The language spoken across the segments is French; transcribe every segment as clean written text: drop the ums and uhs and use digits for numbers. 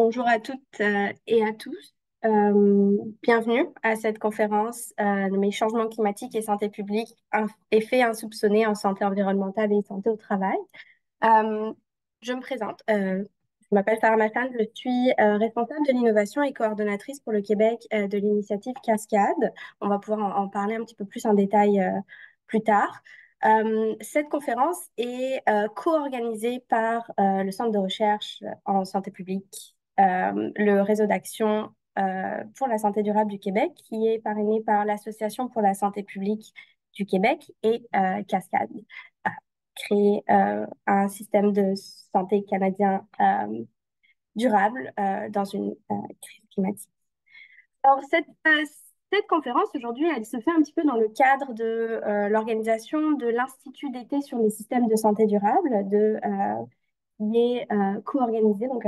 Bonjour à toutes et à tous. Bienvenue à cette conférence nommée Changement climatique et santé publique, effets insoupçonnés en santé environnementale et santé au travail. Euh, je me présente. Je m'appelle Sarah Massan, je suis responsable de l'innovation et coordonnatrice pour le Québec de l'initiative Cascade. On va pouvoir en parler un petit peu plus en détail plus tard. Cette conférence est co-organisée par le Centre de recherche en santé publique, le réseau d'action pour la santé durable du Québec, qui est parrainé par l'Association pour la santé publique du Québec et Cascade créer un système de santé canadien durable dans une crise climatique. Alors, cette conférence aujourd'hui, elle se fait un petit peu dans le cadre de l'organisation de l'Institut d'été sur les systèmes de santé durable, qui est co-organisé donc,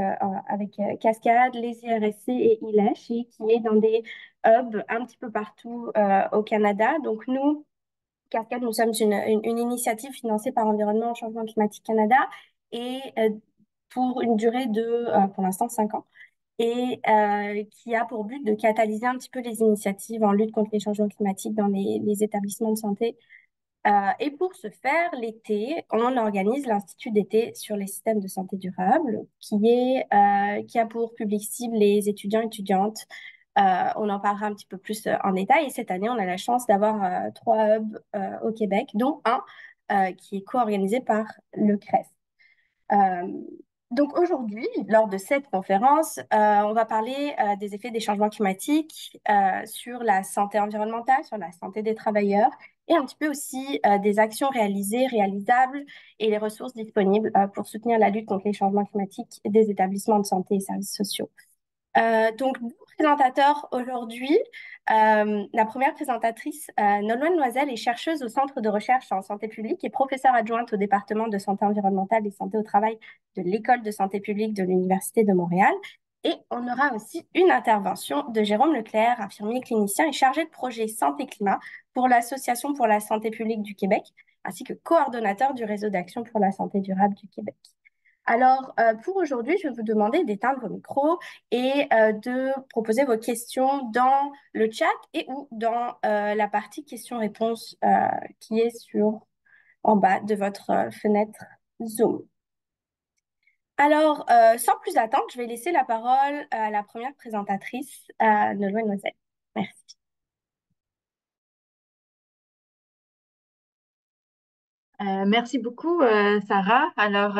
avec Cascade, les IRSC et ILECH, et qui est dans des hubs un petit peu partout au Canada. Donc, nous, Cascade, nous sommes une initiative financée par Environnement Changement Climatique Canada et pour une durée de, pour l'instant, 5 ans et qui a pour but de catalyser un petit peu les initiatives en lutte contre les changements climatiques dans les établissements de santé. Et pour ce faire, l'été, on organise l'Institut d'été sur les systèmes de santé durable, qui a pour public cible les étudiants et étudiantes. On en parlera un petit peu plus en détail. Et cette année, on a la chance d'avoir 3 hubs au Québec, dont un qui est co-organisé par le CRES. Euh, donc aujourd'hui, lors de cette conférence, on va parler des effets des changements climatiques sur la santé environnementale, sur la santé des travailleurs et un petit peu aussi des actions réalisées, réalisables et les ressources disponibles pour soutenir la lutte contre les changements climatiques des établissements de santé et services sociaux. Donc, deux présentateurs aujourd'hui. La première présentatrice, Nolwenn Loisel, est chercheuse au Centre de recherche en santé publique et professeure adjointe au département de santé environnementale et santé au travail de l'École de santé publique de l'Université de Montréal. Et on aura aussi une intervention de Jérôme Leclerc, infirmier clinicien et chargé de projet santé-climat pour l'Association pour la santé publique du Québec, ainsi que coordonnateur du réseau d'action pour la santé durable du Québec. Alors, pour aujourd'hui, je vais vous demander d'éteindre vos micros et de proposer vos questions dans le chat et ou dans la partie questions-réponses qui est en bas de votre fenêtre Zoom. Alors, sans plus attendre, je vais laisser la parole à la première présentatrice, Nolwenn Loisel. Merci. Merci beaucoup, Sarah. Alors,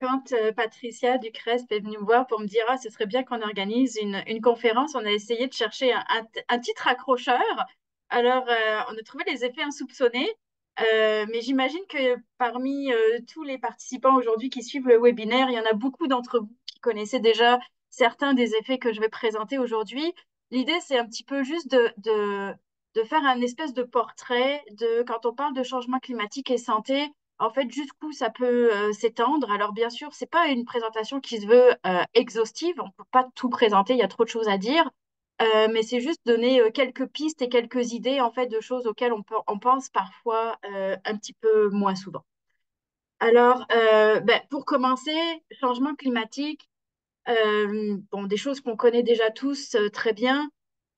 quand Patricia Ducrespe est venue me voir pour me dire, ah, ce serait bien qu'on organise une conférence, on a essayé de chercher un titre accrocheur. Alors, on a trouvé les effets insoupçonnés, mais j'imagine que parmi tous les participants aujourd'hui qui suivent le webinaire, il y en a beaucoup d'entre vous qui connaissaient déjà certains des effets que je vais présenter aujourd'hui. L'idée, c'est un petit peu juste de faire un espèce de portrait de quand on parle de changement climatique et santé, en fait, jusqu'où ça peut s'étendre. Alors, bien sûr, c'est pas une présentation qui se veut exhaustive. On peut pas tout présenter, il y a trop de choses à dire. Mais c'est juste donner quelques pistes et quelques idées, en fait, de choses auxquelles on pense parfois un petit peu moins souvent. Alors, pour commencer, changement climatique, bon, des choses qu'on connaît déjà tous très bien.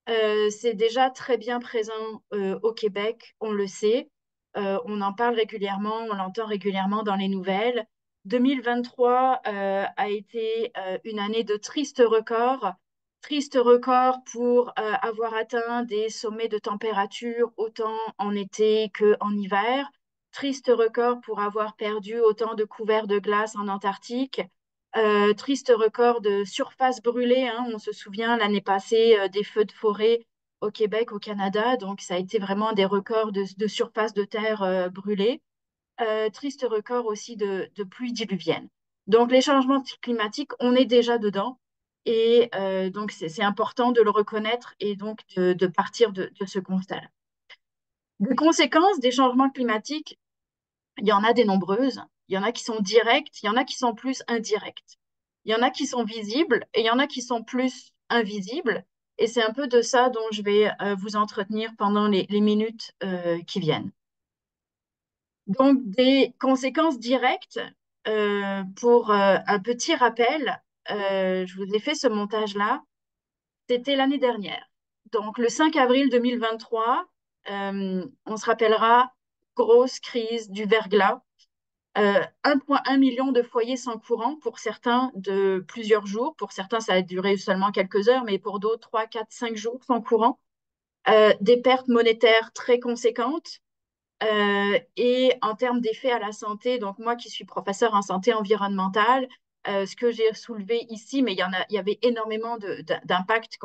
C'est déjà très bien présent au Québec, on le sait. On en parle régulièrement, on l'entend régulièrement dans les nouvelles. 2023 a été une année de tristes records. Triste record pour avoir atteint des sommets de température autant en été qu'en hiver. Triste record pour avoir perdu autant de couverts de glace en Antarctique. Triste record de surface brûlée, hein. On se souvient l'année passée des feux de forêt au Québec, au Canada. Donc, ça a été vraiment des records de surface de terre brûlée. Triste record aussi de pluie diluvienne. Donc, les changements climatiques, on est déjà dedans. Et donc, c'est important de le reconnaître et donc de partir de ce constat-là. Les conséquences des changements climatiques, il y en a des nombreuses. Il y en a qui sont directes, il y en a qui sont plus indirectes. Il y en a qui sont visibles et il y en a qui sont plus invisibles. Et c'est un peu de ça dont je vais vous entretenir pendant les minutes qui viennent. Donc, des conséquences directes, pour un petit rappel, je vous ai fait ce montage-là. C'était l'année dernière. Donc, le 5 avril 2023, on se rappellera, grosse crise du verglas. 1,1 million de foyers sans courant, pour certains de plusieurs jours. Pour certains, ça a duré seulement quelques heures, mais pour d'autres, 3, 4, 5 jours sans courant. Des pertes monétaires très conséquentes. Et en termes d'effets à la santé, donc moi qui suis professeure en santé environnementale, ce que j'ai soulevé ici, mais il y avait énormément d'impacts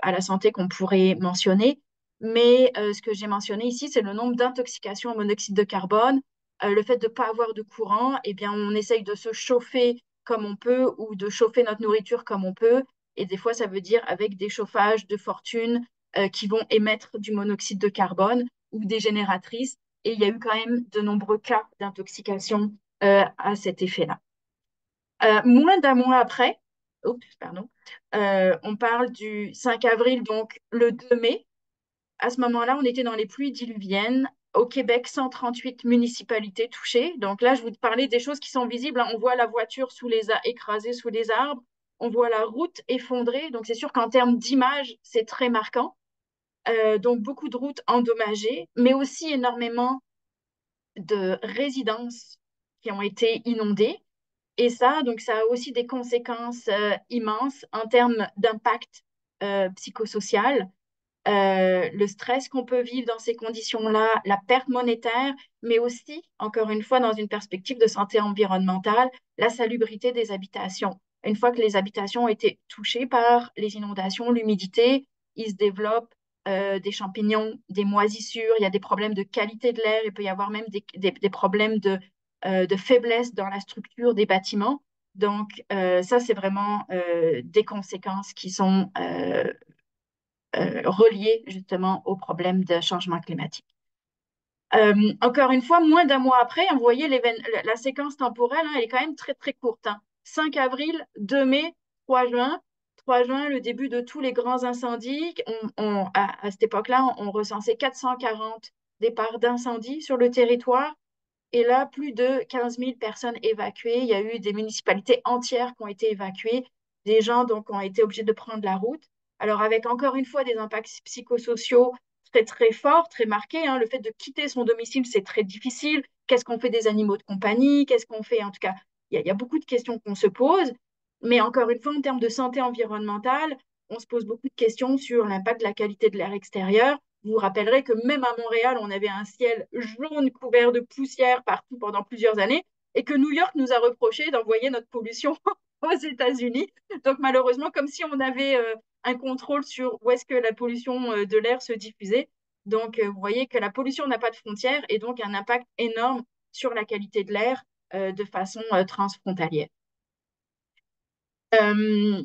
à la santé qu'on pourrait mentionner. Mais ce que j'ai mentionné ici, c'est le nombre d'intoxications au monoxyde de carbone, le fait de ne pas avoir de courant, eh bien, on essaye de se chauffer comme on peut ou de chauffer notre nourriture comme on peut. Et des fois, ça veut dire avec des chauffages de fortune qui vont émettre du monoxyde de carbone ou des génératrices. Et il y a eu quand même de nombreux cas d'intoxication à cet effet-là. Moins d'un mois après, oups, pardon, on parle du 5 avril, donc le 2 mai. À ce moment-là, on était dans les pluies diluviennes. Au Québec, 138 municipalités touchées. Donc là, je vous parlais des choses qui sont visibles, hein. On voit la voiture écrasée sous les arbres. On voit la route effondrée. Donc c'est sûr qu'en termes d'image, c'est très marquant. Donc beaucoup de routes endommagées, mais aussi énormément de résidences qui ont été inondées. Et ça, donc, ça a aussi des conséquences immenses en termes d'impact psychosocial, le stress qu'on peut vivre dans ces conditions-là, la perte monétaire, mais aussi, encore une fois, dans une perspective de santé environnementale, la salubrité des habitations. Une fois que les habitations ont été touchées par les inondations, l'humidité, il se développe des champignons, des moisissures, il y a des problèmes de qualité de l'air, il peut y avoir même des problèmes de faiblesse dans la structure des bâtiments. Donc, ça, c'est vraiment des conséquences qui sont reliées justement au problème de changement climatique. Encore une fois, moins d'un mois après, vous voyez, la séquence temporelle, hein, elle est quand même très, très courte, hein. 5 avril, 2 mai, 3 juin. 3 juin, le début de tous les grands incendies. À cette époque-là, on recensait 440 départs d'incendie sur le territoire. Et là, plus de 15 000 personnes évacuées. Il y a eu des municipalités entières qui ont été évacuées, des gens donc ont été obligés de prendre la route. Alors avec encore une fois des impacts psychosociaux très très forts, très marqués, hein. Le fait de quitter son domicile, c'est très difficile. Qu'est-ce qu'on fait des animaux de compagnie? Qu'est-ce qu'on fait? En tout cas, il y a beaucoup de questions qu'on se pose. Mais encore une fois, en termes de santé environnementale, on se pose beaucoup de questions sur l'impact de la qualité de l'air extérieur. Vous vous rappellerez que même à Montréal, on avait un ciel jaune couvert de poussière partout pendant plusieurs années et que New York nous a reproché d'envoyer notre pollution aux États-Unis. Donc malheureusement, comme si on avait un contrôle sur où est-ce que la pollution de l'air se diffusait. Donc vous voyez que la pollution n'a pas de frontières et donc un impact énorme sur la qualité de l'air de façon transfrontalière. Euh,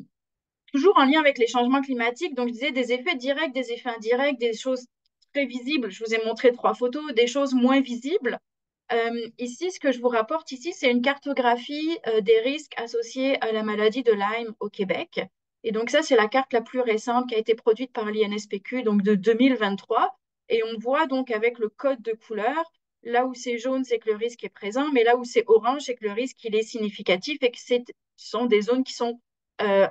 Toujours en lien avec les changements climatiques, donc je disais des effets directs, des effets indirects, des choses très visibles. Je vous ai montré 3 photos, des choses moins visibles. Ici, ce que je vous rapporte ici, c'est une cartographie des risques associés à la maladie de Lyme au Québec. Et donc ça, c'est la carte la plus récente qui a été produite par l'INSPQ, donc de 2023. Et on voit donc avec le code de couleur, là où c'est jaune, c'est que le risque est présent, mais là où c'est orange, c'est que le risque il est significatif et que ce sont des zones qui sont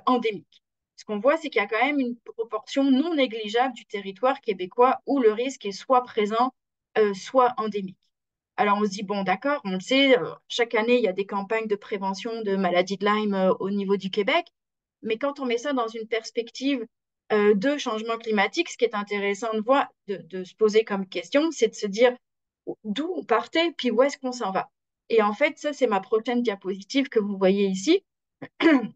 endémiques. Ce qu'on voit, c'est qu'il y a quand même une proportion non négligeable du territoire québécois où le risque est soit présent, soit endémique. Alors on se dit, bon, d'accord, on le sait, chaque année, il y a des campagnes de prévention de maladies de Lyme au niveau du Québec, mais quand on met ça dans une perspective de changement climatique, ce qui est intéressant de se poser comme question, c'est de se dire d'où on partait, puis où est-ce qu'on s'en va. Et en fait, ça, c'est ma prochaine diapositive que vous voyez ici.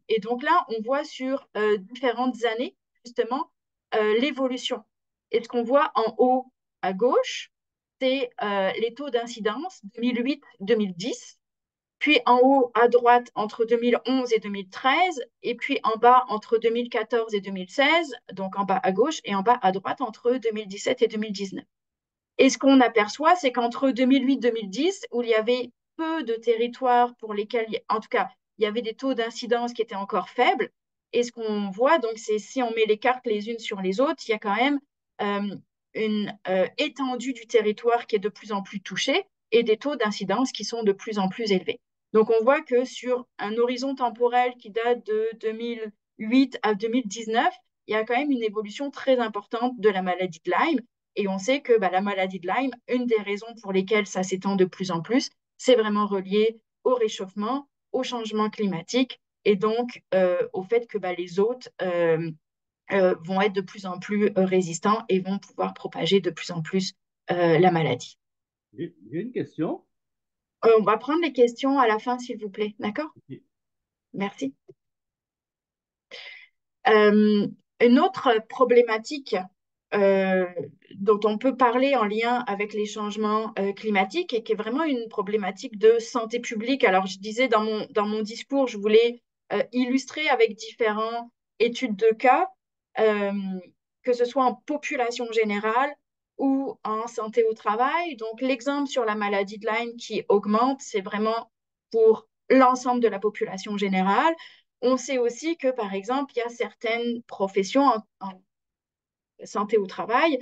Et donc là, on voit sur différentes années, justement, l'évolution. Et ce qu'on voit en haut à gauche, c'est les taux d'incidence 2008-2010, puis en haut à droite entre 2011 et 2013, et puis en bas entre 2014 et 2016, donc en bas à gauche, et en bas à droite entre 2017 et 2019. Et ce qu'on aperçoit, c'est qu'entre 2008-2010, où il y avait peu de territoires pour lesquels, en tout cas, il y avait des taux d'incidence qui étaient encore faibles, et ce qu'on voit, donc, c'est si on met les cartes les unes sur les autres, il y a quand même une étendue du territoire qui est de plus en plus touchée et des taux d'incidence qui sont de plus en plus élevés. Donc, on voit que sur un horizon temporel qui date de 2008 à 2019, il y a quand même une évolution très importante de la maladie de Lyme. Et on sait que bah, la maladie de Lyme, une des raisons pour lesquelles ça s'étend de plus en plus, c'est vraiment relié au réchauffement, au changement climatique et donc au fait que bah, les hôtes vont être de plus en plus résistants et vont pouvoir propager de plus en plus la maladie. J'ai une question. On va prendre les questions à la fin, s'il vous plaît. D'accord? Merci. Euh, une autre problématique euh, dont on peut parler en lien avec les changements climatiques et qui est vraiment une problématique de santé publique. Alors, je disais dans mon discours, je voulais illustrer avec différentes études de cas, euh, que ce soit en population générale ou en santé au travail. Donc, l'exemple sur la maladie de Lyme qui augmente, c'est vraiment pour l'ensemble de la population générale. On sait aussi que, par exemple, il y a certaines professions en santé au travail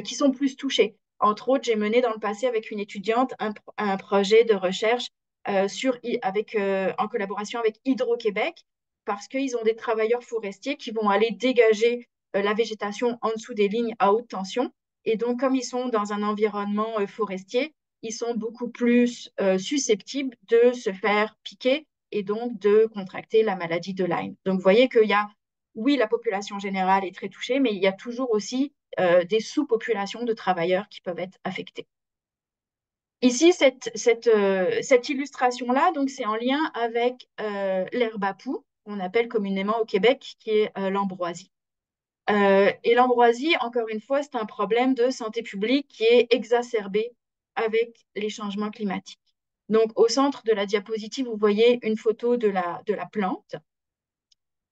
qui sont plus touchées. Entre autres, j'ai mené dans le passé avec une étudiante un projet de recherche en collaboration avec Hydro-Québec parce qu'ils ont des travailleurs forestiers qui vont aller dégager la végétation en dessous des lignes à haute tension. Et donc, comme ils sont dans un environnement forestier, ils sont beaucoup plus susceptibles de se faire piquer et donc de contracter la maladie de Lyme. Donc, vous voyez qu'il y a, oui, la population générale est très touchée, mais il y a toujours aussi des sous-populations de travailleurs qui peuvent être affectés. Ici, cette illustration-là, donc c'est en lien avec l'herbe à poux, qu'on appelle communément au Québec, qui est l'ambroisie. Et l'ambroisie, encore une fois, c'est un problème de santé publique qui est exacerbé avec les changements climatiques. Donc, au centre de la diapositive, vous voyez une photo de la plante.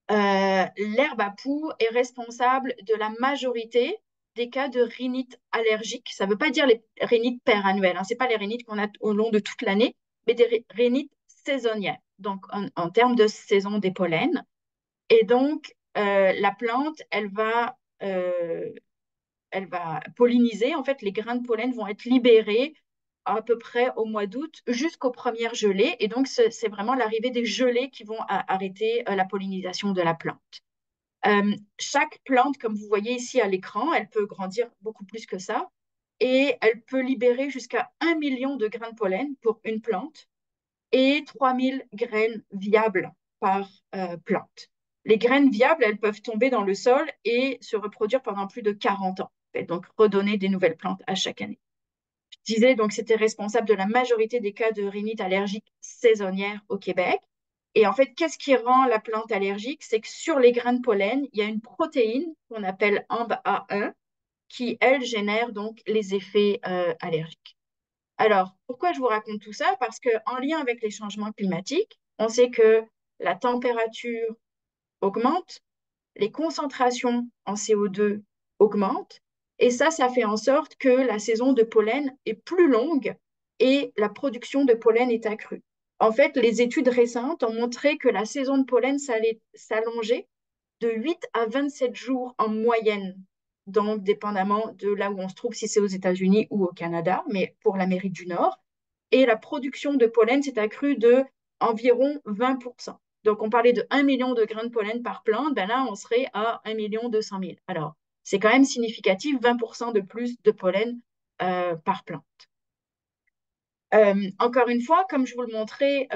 L'herbe à poux est responsable de la majorité des cas de rhinite allergique. Ça ne veut pas dire les rhinites perannuelles, hein. Ce n'est pas les rhinites qu'on a au long de toute l'année, mais des rhinites saisonnières, donc en termes de saison des pollens. Et donc, la plante, elle va polliniser. En fait, les grains de pollen vont être libérés à peu près au mois d'août jusqu'aux premières gelées. Et donc, c'est vraiment l'arrivée des gelées qui vont arrêter la pollinisation de la plante. Chaque plante, comme vous voyez ici à l'écran, elle peut grandir beaucoup plus que ça et elle peut libérer jusqu'à 1 million de grains de pollen pour une plante et 3000 graines viables par plante. Les graines viables, elles peuvent tomber dans le sol et se reproduire pendant plus de 40 ans, et donc redonner des nouvelles plantes à chaque année. Je disais donc c'était responsable de la majorité des cas de rhinite allergique saisonnière au Québec. Et en fait, qu'est-ce qui rend la plante allergique? C'est que sur les grains de pollen, il y a une protéine qu'on appelle AMB1 qui, elle, génère donc les effets allergiques. Alors, pourquoi je vous raconte tout ça? Parce qu'en lien avec les changements climatiques, on sait que la température augmente, les concentrations en CO2 augmentent, et ça fait en sorte que la saison de pollen est plus longue et la production de pollen est accrue. En fait, les études récentes ont montré que la saison de pollen s'allongeait de 8 à 27 jours en moyenne, donc dépendamment de là où on se trouve, si c'est aux États-Unis ou au Canada, mais pour l'Amérique du Nord. Et la production de pollen s'est accrue de environ 20%. Donc, on parlait de 1 million de grains de pollen par plante, ben là, on serait à 1 200 000. Alors, c'est quand même significatif, 20% de plus de pollen par plante. Encore une fois, comme je vous le montrais,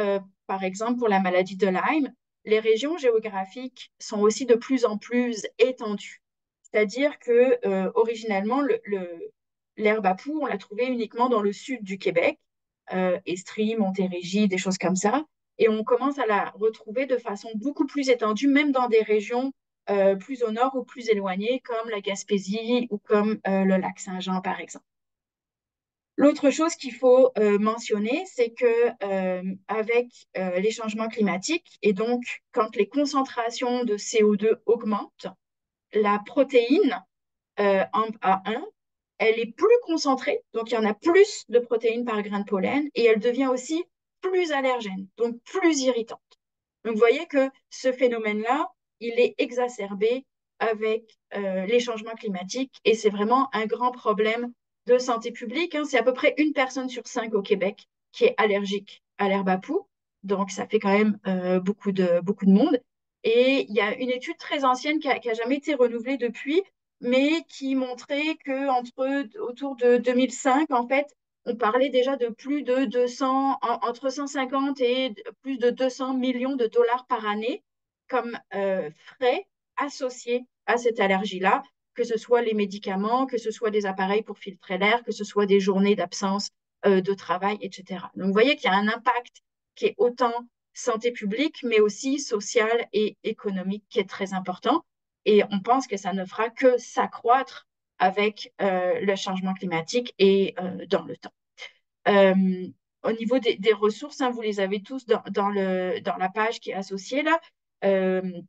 par exemple, pour la maladie de Lyme, les régions géographiques sont aussi de plus en plus étendues. C'est-à-dire que originellement, l'herbe à poux, on l'a trouvée uniquement dans le sud du Québec, Estrie, Montérégie, des choses comme ça. Et on commence à la retrouver de façon beaucoup plus étendue, même dans des régions plus au nord ou plus éloignées, comme la Gaspésie ou comme le lac Saint-Jean, par exemple. L'autre chose qu'il faut mentionner, c'est que avec les changements climatiques et donc quand les concentrations de CO2 augmentent, la protéine A1, elle est plus concentrée, donc il y en a plus de protéines par grain de pollen et elle devient aussi plus allergène, donc plus irritante. Donc vous voyez que ce phénomène-là, il est exacerbé avec les changements climatiques et c'est vraiment un grand problème de santé publique, hein. C'est à peu près une personne sur 5 au Québec qui est allergique à l'herbe à poux. Donc, ça fait quand même beaucoup de monde. Et il y a une étude très ancienne qui a jamais été renouvelée depuis, mais qui montrait que autour de 2005, en fait, on parlait déjà de plus de 200, entre 150 et plus de 200 millions de dollars par année comme frais associés à cette allergie-là, que ce soit les médicaments, que ce soit des appareils pour filtrer l'air, que ce soit des journées d'absence de travail, etc. Donc, vous voyez qu'il y a un impact qui est autant santé publique, mais aussi social et économique, qui est très important. Et on pense que ça ne fera que s'accroître avec le changement climatique et dans le temps. Euh, Au niveau des ressources, hein, vous les avez tous dans la page qui est associée là. Euh,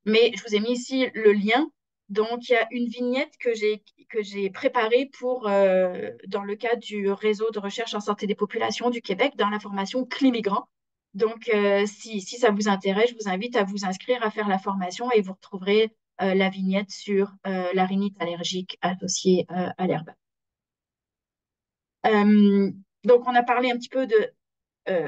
mais je vous ai mis ici le lien. Donc, il y a une vignette que j'ai préparée dans le cadre du réseau de recherche en santé des populations du Québec dans la formation Climigrant. Donc, si ça vous intéresse, je vous invite à vous inscrire à faire la formation et vous retrouverez la vignette sur la rhinite allergique associée à l'herbe. Euh, donc, on a parlé un petit peu de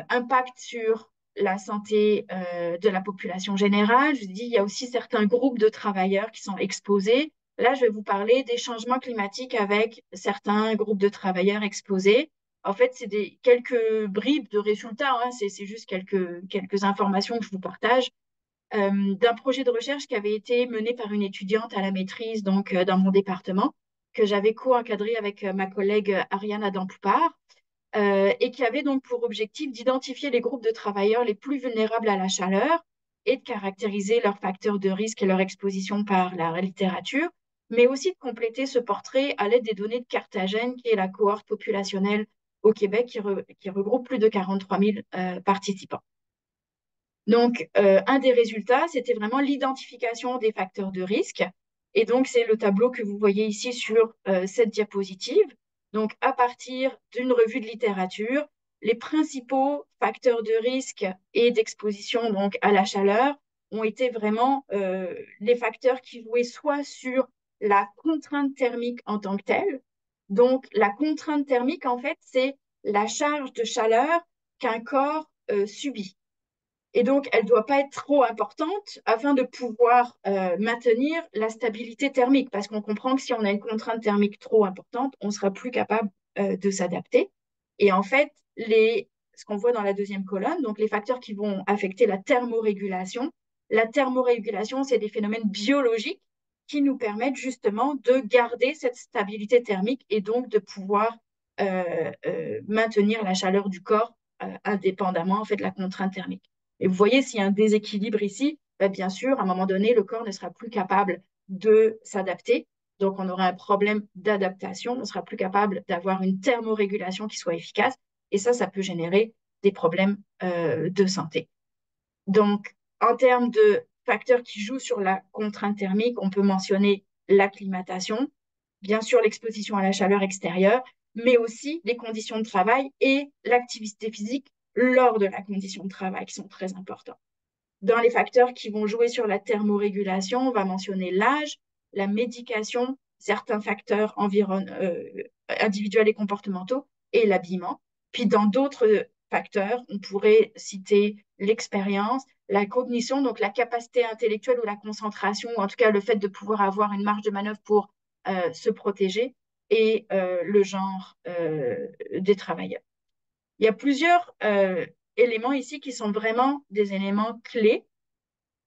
impact sur la santé de la population générale. Je vous dis, il y a aussi certains groupes de travailleurs qui sont exposés. Là, je vais vous parler des changements climatiques avec certains groupes de travailleurs exposés. En fait, c'est quelques bribes de résultats, hein. C'est juste quelques informations que je vous partage d'un projet de recherche qui avait été mené par une étudiante à la maîtrise, donc dans mon département, que j'avais co-encadré avec ma collègue Ariane Adam-Poupard et qui avait donc pour objectif d'identifier les groupes de travailleurs les plus vulnérables à la chaleur et de caractériser leurs facteurs de risque et leur exposition par la littérature, mais aussi de compléter ce portrait à l'aide des données de Carthagène, qui est la cohorte populationnelle au Québec qui regroupe plus de 43 000 participants. Donc, un des résultats, c'était vraiment l'identification des facteurs de risque. Et donc, c'est le tableau que vous voyez ici sur cette diapositive. Donc, à partir d'une revue de littérature, les principaux facteurs de risque et d'exposition donc à la chaleur ont été vraiment les facteurs qui jouaient soit sur la contrainte thermique en tant que telle. Donc, la contrainte thermique, en fait, c'est la charge de chaleur qu'un corps subit. Et donc, elle ne doit pas être trop importante afin de pouvoir maintenir la stabilité thermique, parce qu'on comprend que si on a une contrainte thermique trop importante, on sera plus capable de s'adapter. Et en fait, ce qu'on voit dans la deuxième colonne, donc les facteurs qui vont affecter la thermorégulation, c'est des phénomènes biologiques qui nous permettent justement de garder cette stabilité thermique et donc de pouvoir maintenir la chaleur du corps indépendamment en fait, de la contrainte thermique. Et vous voyez, s'il y a un déséquilibre ici, ben, bien sûr, à un moment donné, le corps ne sera plus capable de s'adapter. Donc, on aura un problème d'adaptation. On ne sera plus capable d'avoir une thermorégulation qui soit efficace. Et ça peut générer des problèmes de santé. Donc, en termes de facteurs qui jouent sur la contrainte thermique, on peut mentionner l'acclimatation, bien sûr l'exposition à la chaleur extérieure, mais aussi les conditions de travail et l'activité physique lors de la condition de travail qui sont très importants. Dans les facteurs qui vont jouer sur la thermorégulation, on va mentionner l'âge, la médication, certains facteurs individuels et comportementaux et l'habillement. Puis dans d'autres facteurs, on pourrait citer l'expérience, la cognition, donc la capacité intellectuelle ou la concentration, ou en tout cas le fait de pouvoir avoir une marge de manœuvre pour se protéger, et le genre des travailleurs. Il y a plusieurs éléments ici qui sont vraiment des éléments clés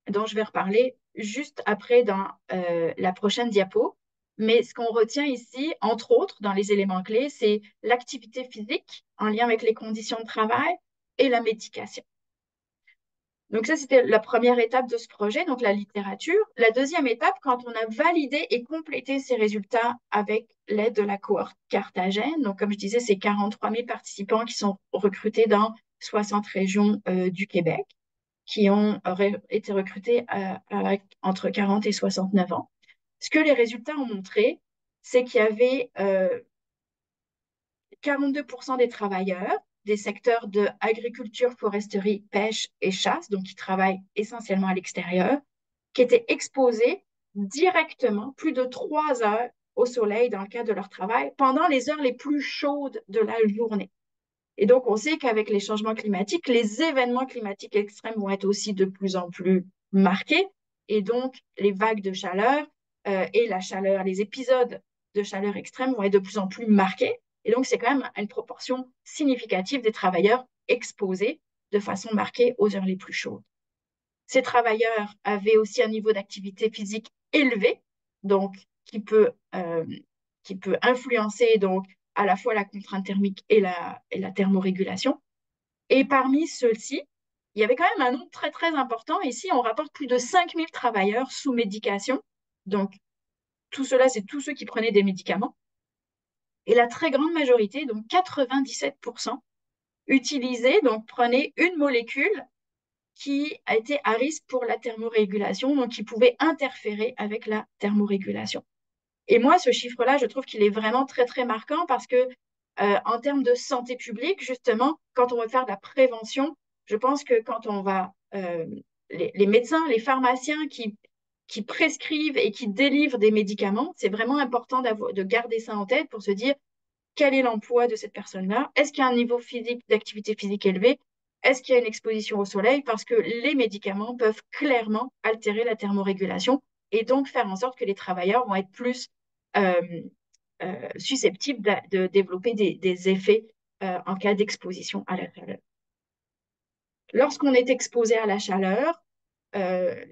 dont je vais reparler juste après dans la prochaine diapo. Mais ce qu'on retient ici, entre autres, dans les éléments clés, c'est l'activité physique en lien avec les conditions de travail et la médication. Donc ça, c'était la première étape de ce projet, donc la littérature. La deuxième étape, quand on a validé et complété ces résultats avec l'aide de la cohorte Carthagène, donc comme je disais, c'est 43 000 participants qui sont recrutés dans 60 régions du Québec, qui ont été recrutés entre 40 et 69 ans. Ce que les résultats ont montré, c'est qu'il y avait 42% des travailleurs des secteurs de agriculture, foresterie, pêche et chasse, donc qui travaillent essentiellement à l'extérieur, qui étaient exposés directement plus de 3 heures au soleil dans le cadre de leur travail pendant les heures les plus chaudes de la journée. Et donc, on sait qu'avec les changements climatiques, les événements climatiques extrêmes vont être aussi de plus en plus marqués. Et donc, les vagues de chaleur et la chaleur, les épisodes de chaleur extrême vont être de plus en plus marqués. Et donc, c'est quand même une proportion significative des travailleurs exposés de façon marquée aux heures les plus chaudes. Ces travailleurs avaient aussi un niveau d'activité physique élevé, donc qui peut, euh, qui peut influencer donc à la fois la contrainte thermique et la thermorégulation. Et parmi ceux-ci, il y avait quand même un nombre très, très important. Ici, on rapporte plus de 5000 travailleurs sous médication. Donc, tout cela, c'est tous ceux qui prenaient des médicaments. Et la très grande majorité, donc 97%, utilisaient, donc prenaient une molécule qui a été à risque pour la thermorégulation, donc qui pouvait interférer avec la thermorégulation. Et moi, ce chiffre-là, je trouve qu'il est vraiment très, très marquant parce que, en termes de santé publique, justement, quand on veut faire de la prévention, je pense que quand on va, les médecins, les pharmaciens qui prescrivent et qui délivrent des médicaments, c'est vraiment important de garder ça en tête pour se dire quel est l'emploi de cette personne-là? Est-ce qu'il y a un niveau physique d'activité physique élevé? Est-ce qu'il y a une exposition au soleil? Parce que les médicaments peuvent clairement altérer la thermorégulation et donc faire en sorte que les travailleurs vont être plus euh, susceptibles de développer des effets en cas d'exposition à la chaleur. Lorsqu'on est exposé à la chaleur, euh,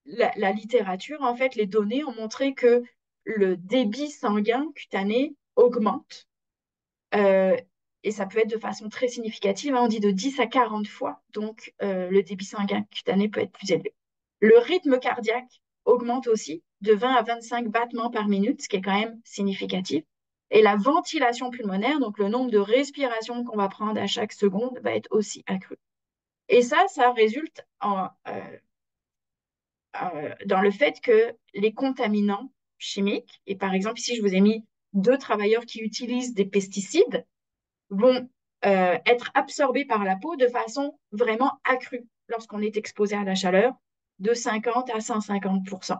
la littérature, en fait, les données ont montré que le débit sanguin cutané augmente. Euh, et ça peut être de façon très significative, hein, on dit de 10 à 40 fois, donc le débit sanguin cutané peut être plus élevé. Le rythme cardiaque augmente aussi de 20 à 25 battements par minute, ce qui est quand même significatif. Et la ventilation pulmonaire, donc le nombre de respirations qu'on va prendre à chaque seconde, va être aussi accru. Et ça résulte dans le fait que les contaminants chimiques, et par exemple ici je vous ai mis 2 travailleurs qui utilisent des pesticides, vont être absorbés par la peau de façon vraiment accrue lorsqu'on est exposé à la chaleur, de 50 à 150%.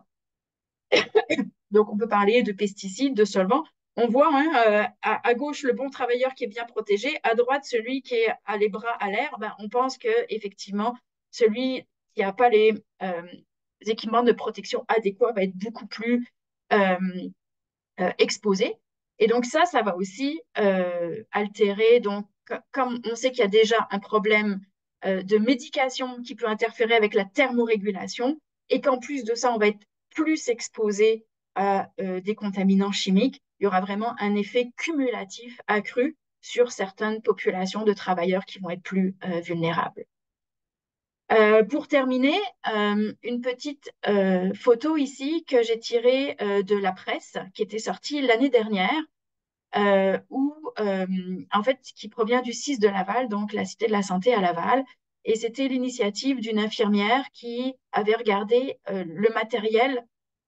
Donc, on peut parler de pesticides, de solvants. On voit hein, à gauche le bon travailleur qui est bien protégé, à droite celui qui a les bras à l'air. Ben, on pense que effectivement celui qui n'a pas les équipements de protection adéquats va être beaucoup plus euh, exposé. Et donc ça va aussi altérer. Donc, comme on sait qu'il y a déjà un problème de médication qui peut interférer avec la thermorégulation, et qu'en plus de ça, on va être plus exposé à des contaminants chimiques, il y aura vraiment un effet cumulatif accru sur certaines populations de travailleurs qui vont être plus vulnérables. Pour terminer, une petite photo ici que j'ai tirée de la presse qui était sortie l'année dernière, en fait, qui provient du CIS de Laval, donc la Cité de la Santé à Laval. Et c'était l'initiative d'une infirmière qui avait regardé le matériel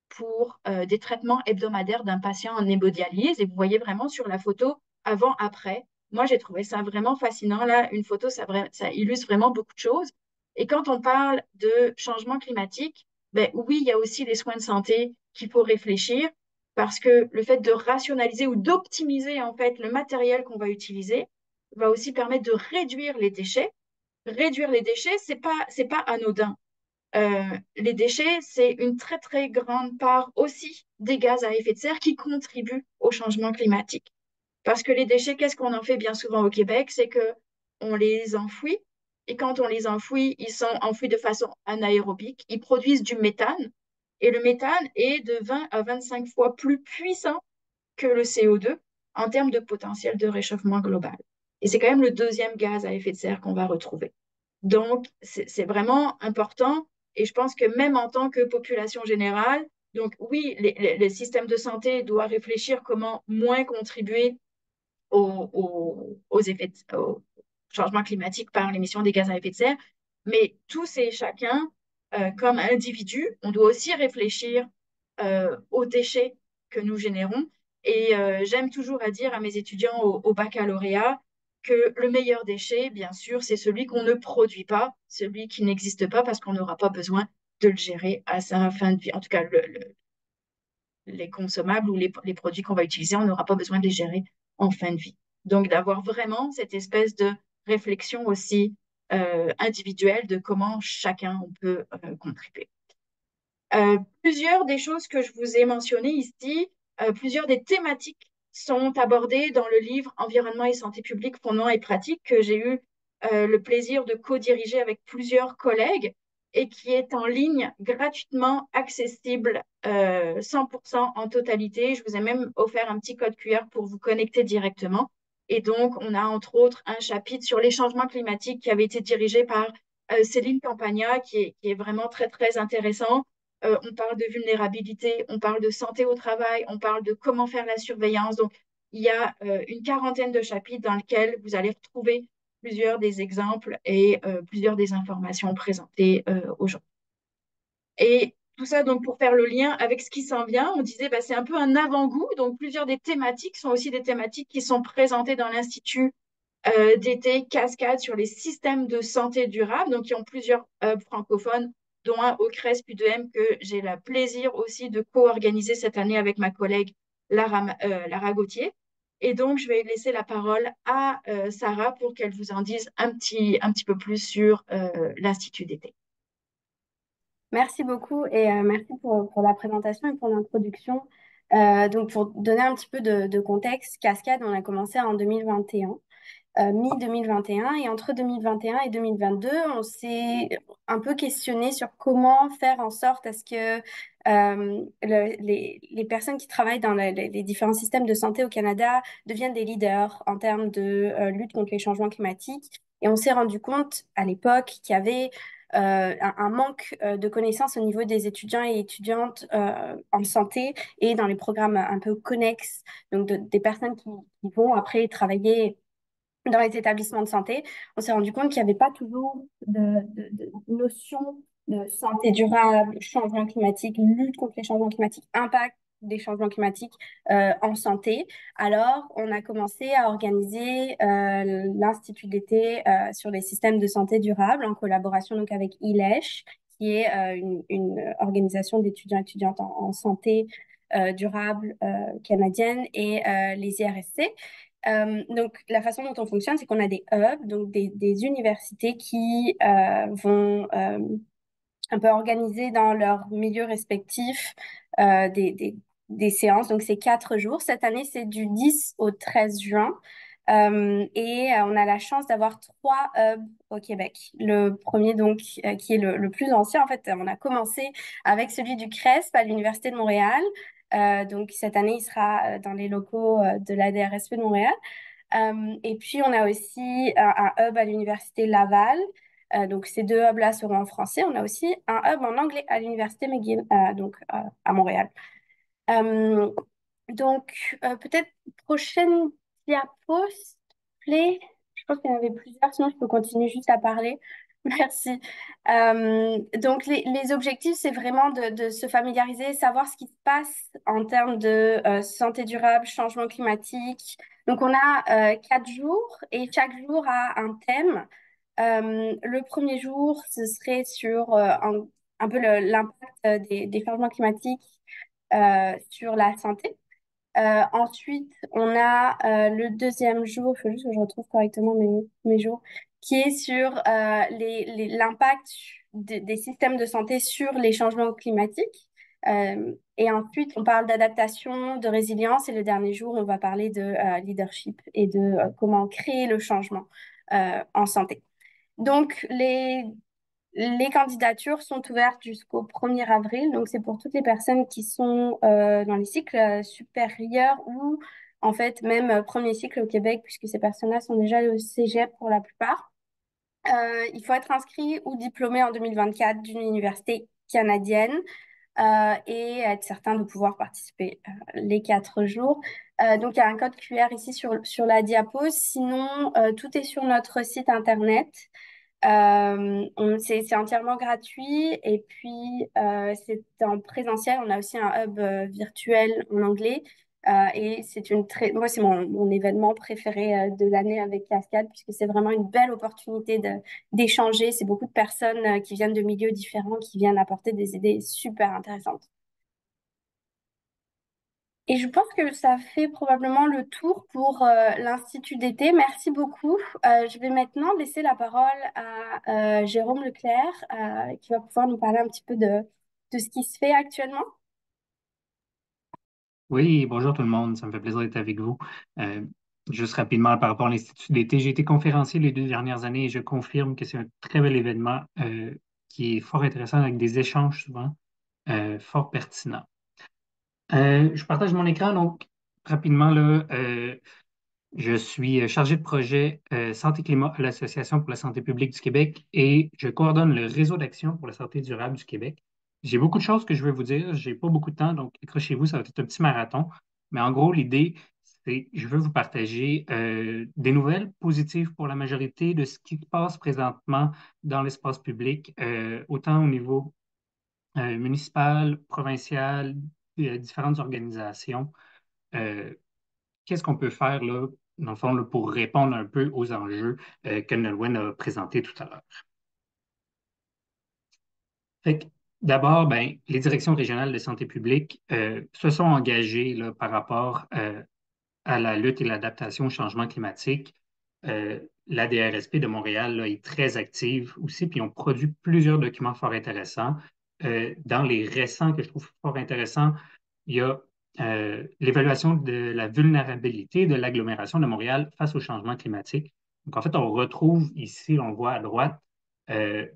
pour des traitements hebdomadaires d'un patient en hémodialyse. Et vous voyez vraiment sur la photo avant-après. Moi, j'ai trouvé ça vraiment fascinant. Là, une photo, ça illustre vraiment beaucoup de choses. Et quand on parle de changement climatique, ben oui, il y a aussi les soins de santé qu'il faut réfléchir parce que le fait de rationaliser ou d'optimiser en fait le matériel qu'on va utiliser va aussi permettre de réduire les déchets. Réduire les déchets, c'est pas anodin. Les déchets, c'est une très, très grande part aussi des gaz à effet de serre qui contribuent au changement climatique. Parce que les déchets, qu'est-ce qu'on en fait bien souvent au Québec? C'est que on les enfouit. Et quand on les enfouit, ils sont enfouis de façon anaérobique. Ils produisent du méthane. Et le méthane est de 20 à 25 fois plus puissant que le CO2 en termes de potentiel de réchauffement global. Et c'est quand même le deuxième gaz à effet de serre qu'on va retrouver. Donc, c'est vraiment important. Et je pense que même en tant que population générale, donc oui, les systèmes de santé doivent réfléchir comment moins contribuer aux effets, au changement climatique par l'émission des gaz à effet de serre, mais tous et chacun, comme individu, on doit aussi réfléchir aux déchets que nous générons. Et j'aime toujours à dire à mes étudiants au baccalauréat que le meilleur déchet, bien sûr, c'est celui qu'on ne produit pas, celui qui n'existe pas parce qu'on n'aura pas besoin de le gérer à sa fin de vie. En tout cas, les consommables ou les produits qu'on va utiliser, on n'aura pas besoin de les gérer en fin de vie. Donc, d'avoir vraiment cette espèce de réflexion aussi individuelle de comment chacun on peut contribuer. Plusieurs des choses que je vous ai mentionnées ici, plusieurs des thématiques sont abordées dans le livre Environnement et santé publique, fondements et pratiques que j'ai eu le plaisir de co-diriger avec plusieurs collègues et qui est en ligne gratuitement accessible 100% en totalité. Je vous ai même offert un petit code QR pour vous connecter directement. Et donc, on a entre autres un chapitre sur les changements climatiques qui avait été dirigé par Céline Campagna, qui est vraiment très, très intéressant. On parle de vulnérabilité, on parle de santé au travail, on parle de comment faire la surveillance. Donc, il y a une quarantaine de chapitres dans lesquels vous allez retrouver plusieurs des exemples et plusieurs des informations présentées aujourd'hui. Et tout ça, donc, pour faire le lien avec ce qui s'en vient, on disait, bah, c'est un peu un avant-goût. Donc, plusieurs des thématiques sont aussi des thématiques qui sont présentées dans l'Institut d'été Cascade sur les systèmes de santé durable, donc qui ont plusieurs hubs francophones, dont un au CRESP U2M que j'ai le plaisir aussi de co-organiser cette année avec ma collègue Lara Gauthier. Et donc, je vais laisser la parole à Sarah pour qu'elle vous en dise un petit peu plus sur l'Institut d'été. Merci beaucoup et merci pour la présentation et pour l'introduction. Donc, pour donner un petit peu de contexte, Cascade, on a commencé en 2021. Mi-2021 et entre 2021 et 2022, on s'est un peu questionné sur comment faire en sorte à ce que les personnes qui travaillent dans les différents systèmes de santé au Canada deviennent des leaders en termes de lutte contre les changements climatiques. Et on s'est rendu compte à l'époque qu'il y avait un manque de connaissances au niveau des étudiants et étudiantes en santé et dans les programmes un peu connexes, donc des personnes qui vont après travailler dans les établissements de santé. On s'est rendu compte qu'il n'y avait pas toujours de notion de santé durable, changement climatique, lutte contre les changements climatiques, impact des changements climatiques en santé. Alors, on a commencé à organiser l'Institut d'été sur les systèmes de santé durable en collaboration donc avec ILESH, qui est une organisation d'étudiants et étudiantes en santé durable canadienne, et les IRSC. Donc, la façon dont on fonctionne, c'est qu'on a des hubs, donc des universités qui vont un peu organiser dans leur milieu respectif des séances. Donc, c'est 4 jours. Cette année, c'est du 10 au 13 juin. Et on a la chance d'avoir 3 hubs au Québec. Le premier, donc, qui est le plus ancien, en fait, on a commencé avec celui du CRESP à l'Université de Montréal. Donc, cette année, il sera dans les locaux de la DRSP de Montréal. Et puis, on a aussi un hub à l'Université Laval. Donc, ces 2 hubs-là seront en français. On a aussi un hub en anglais à l'Université McGill, donc à Montréal. Euh, donc, peut-être prochaine diapo, s'il te plaît. Je pense qu'il y en avait plusieurs, sinon je peux continuer juste à parler. Merci. Donc, les objectifs, c'est vraiment de se familiariser, savoir ce qui se passe en termes de santé durable, changement climatique. Donc, on a 4 jours et chaque jour a un thème. Le premier jour, ce serait sur un peu l'impact des changements climatiques sur la santé. Ensuite, on a le deuxième jour, il faut juste que je retrouve correctement mes jours, qui est sur l'impact des systèmes de santé sur les changements climatiques. Et ensuite, on parle d'adaptation, de résilience. Et le dernier jour, on va parler de leadership et de comment créer le changement en santé. Donc, les candidatures sont ouvertes jusqu'au 1er avril, donc c'est pour toutes les personnes qui sont dans les cycles supérieurs ou en fait même premier cycle au Québec, puisque ces personnes-là sont déjà au cégep pour la plupart. Il faut être inscrit ou diplômé en 2024 d'une université canadienne et être certain de pouvoir participer les 4 jours. Donc il y a un code QR ici sur la diapo, sinon tout est sur notre site internet. C'est entièrement gratuit et puis c'est en présentiel. On a aussi un hub virtuel en anglais et moi c'est mon événement préféré de l'année avec Cascade puisque c'est vraiment une belle opportunité d'échanger. C'est beaucoup de personnes qui viennent de milieux différents qui viennent apporter des idées super intéressantes. Et je pense que ça fait probablement le tour pour l'Institut d'été. Merci beaucoup. Je vais maintenant laisser la parole à Jérôme Leclerc, qui va pouvoir nous parler un petit peu de ce qui se fait actuellement. Oui, bonjour tout le monde, ça me fait plaisir d'être avec vous. Euh, Juste rapidement par rapport à l'Institut d'été, j'ai été conférencier les 2 dernières années et je confirme que c'est un très bel événement qui est fort intéressant avec des échanges souvent fort pertinents. Je partage mon écran, donc rapidement là, je suis chargé de projet Santé Climat à l'Association pour la santé publique du Québec et je coordonne le réseau d'action pour la santé durable du Québec. J'ai beaucoup de choses que je veux vous dire. J'ai pas beaucoup de temps, donc accrochez-vous, ça va être un petit marathon. Mais en gros, l'idée, c'est je veux vous partager des nouvelles positives pour la majorité de ce qui se passe présentement dans l'espace public, autant au niveau municipal, provincial, différentes organisations. Euh, Qu'est-ce qu'on peut faire là, dans le fond, là, pour répondre un peu aux enjeux que Nolwenn a présentés tout à l'heure? Fait que, d'abord, ben, les directions régionales de santé publique se sont engagées là, par rapport à la lutte et l'adaptation au changement climatique. La DRSP de Montréal là, est très active aussi, puis on produit plusieurs documents fort intéressants. Dans les récents que je trouve fort intéressants, il y a l'évaluation de la vulnérabilité de l'agglomération de Montréal face au changement climatique. Donc, en fait, on retrouve ici, on voit à droite,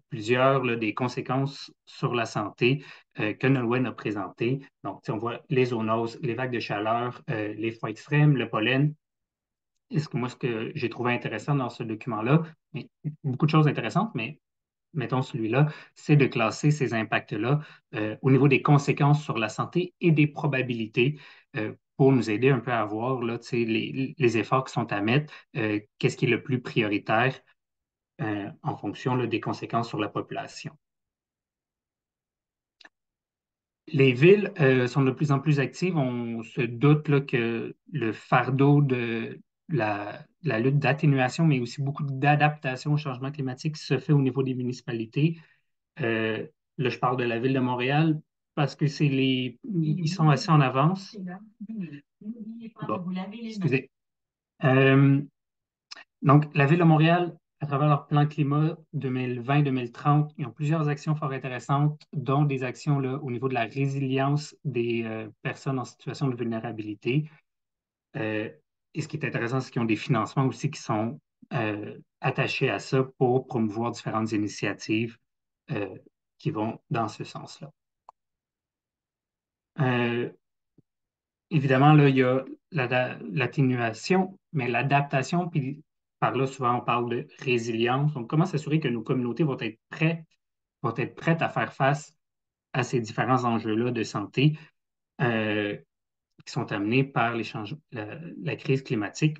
plusieurs là, des conséquences sur la santé que Nolwenn a présentées. Donc, on voit les zoonoses, les vagues de chaleur, les froids extrêmes, le pollen. Ce que j'ai trouvé intéressant dans ce document-là, beaucoup de choses intéressantes, mais mettons celui-là, c'est de classer ces impacts-là au niveau des conséquences sur la santé et des probabilités pour nous aider un peu à voir là, tu sais, les efforts qui sont à mettre, qu'est-ce qui est le plus prioritaire en fonction là, des conséquences sur la population. Les villes sont de plus en plus actives. On se doute là, que le fardeau de la lutte d'atténuation, mais aussi beaucoup d'adaptation au changement climatique se fait au niveau des municipalités. Euh, Là, je parle de la ville de Montréal parce que ils sont assez en avance. Bon, excusez. Euh, donc, la ville de Montréal, à travers leur plan climat 2020-2030, ils ont plusieurs actions fort intéressantes, dont des actions là, au niveau de la résilience des personnes en situation de vulnérabilité. Euh, et ce qui est intéressant, c'est qu'ils ont des financements aussi qui sont attachés à ça pour promouvoir différentes initiatives euh, qui vont dans ce sens-là. Euh, Évidemment, là, il y a l'atténuation, mais l'adaptation, puis par là, souvent, on parle de résilience. Donc, comment s'assurer que nos communautés vont être prêtes à faire face à ces différents enjeux-là de santé euh, qui sont amenés par la crise climatique.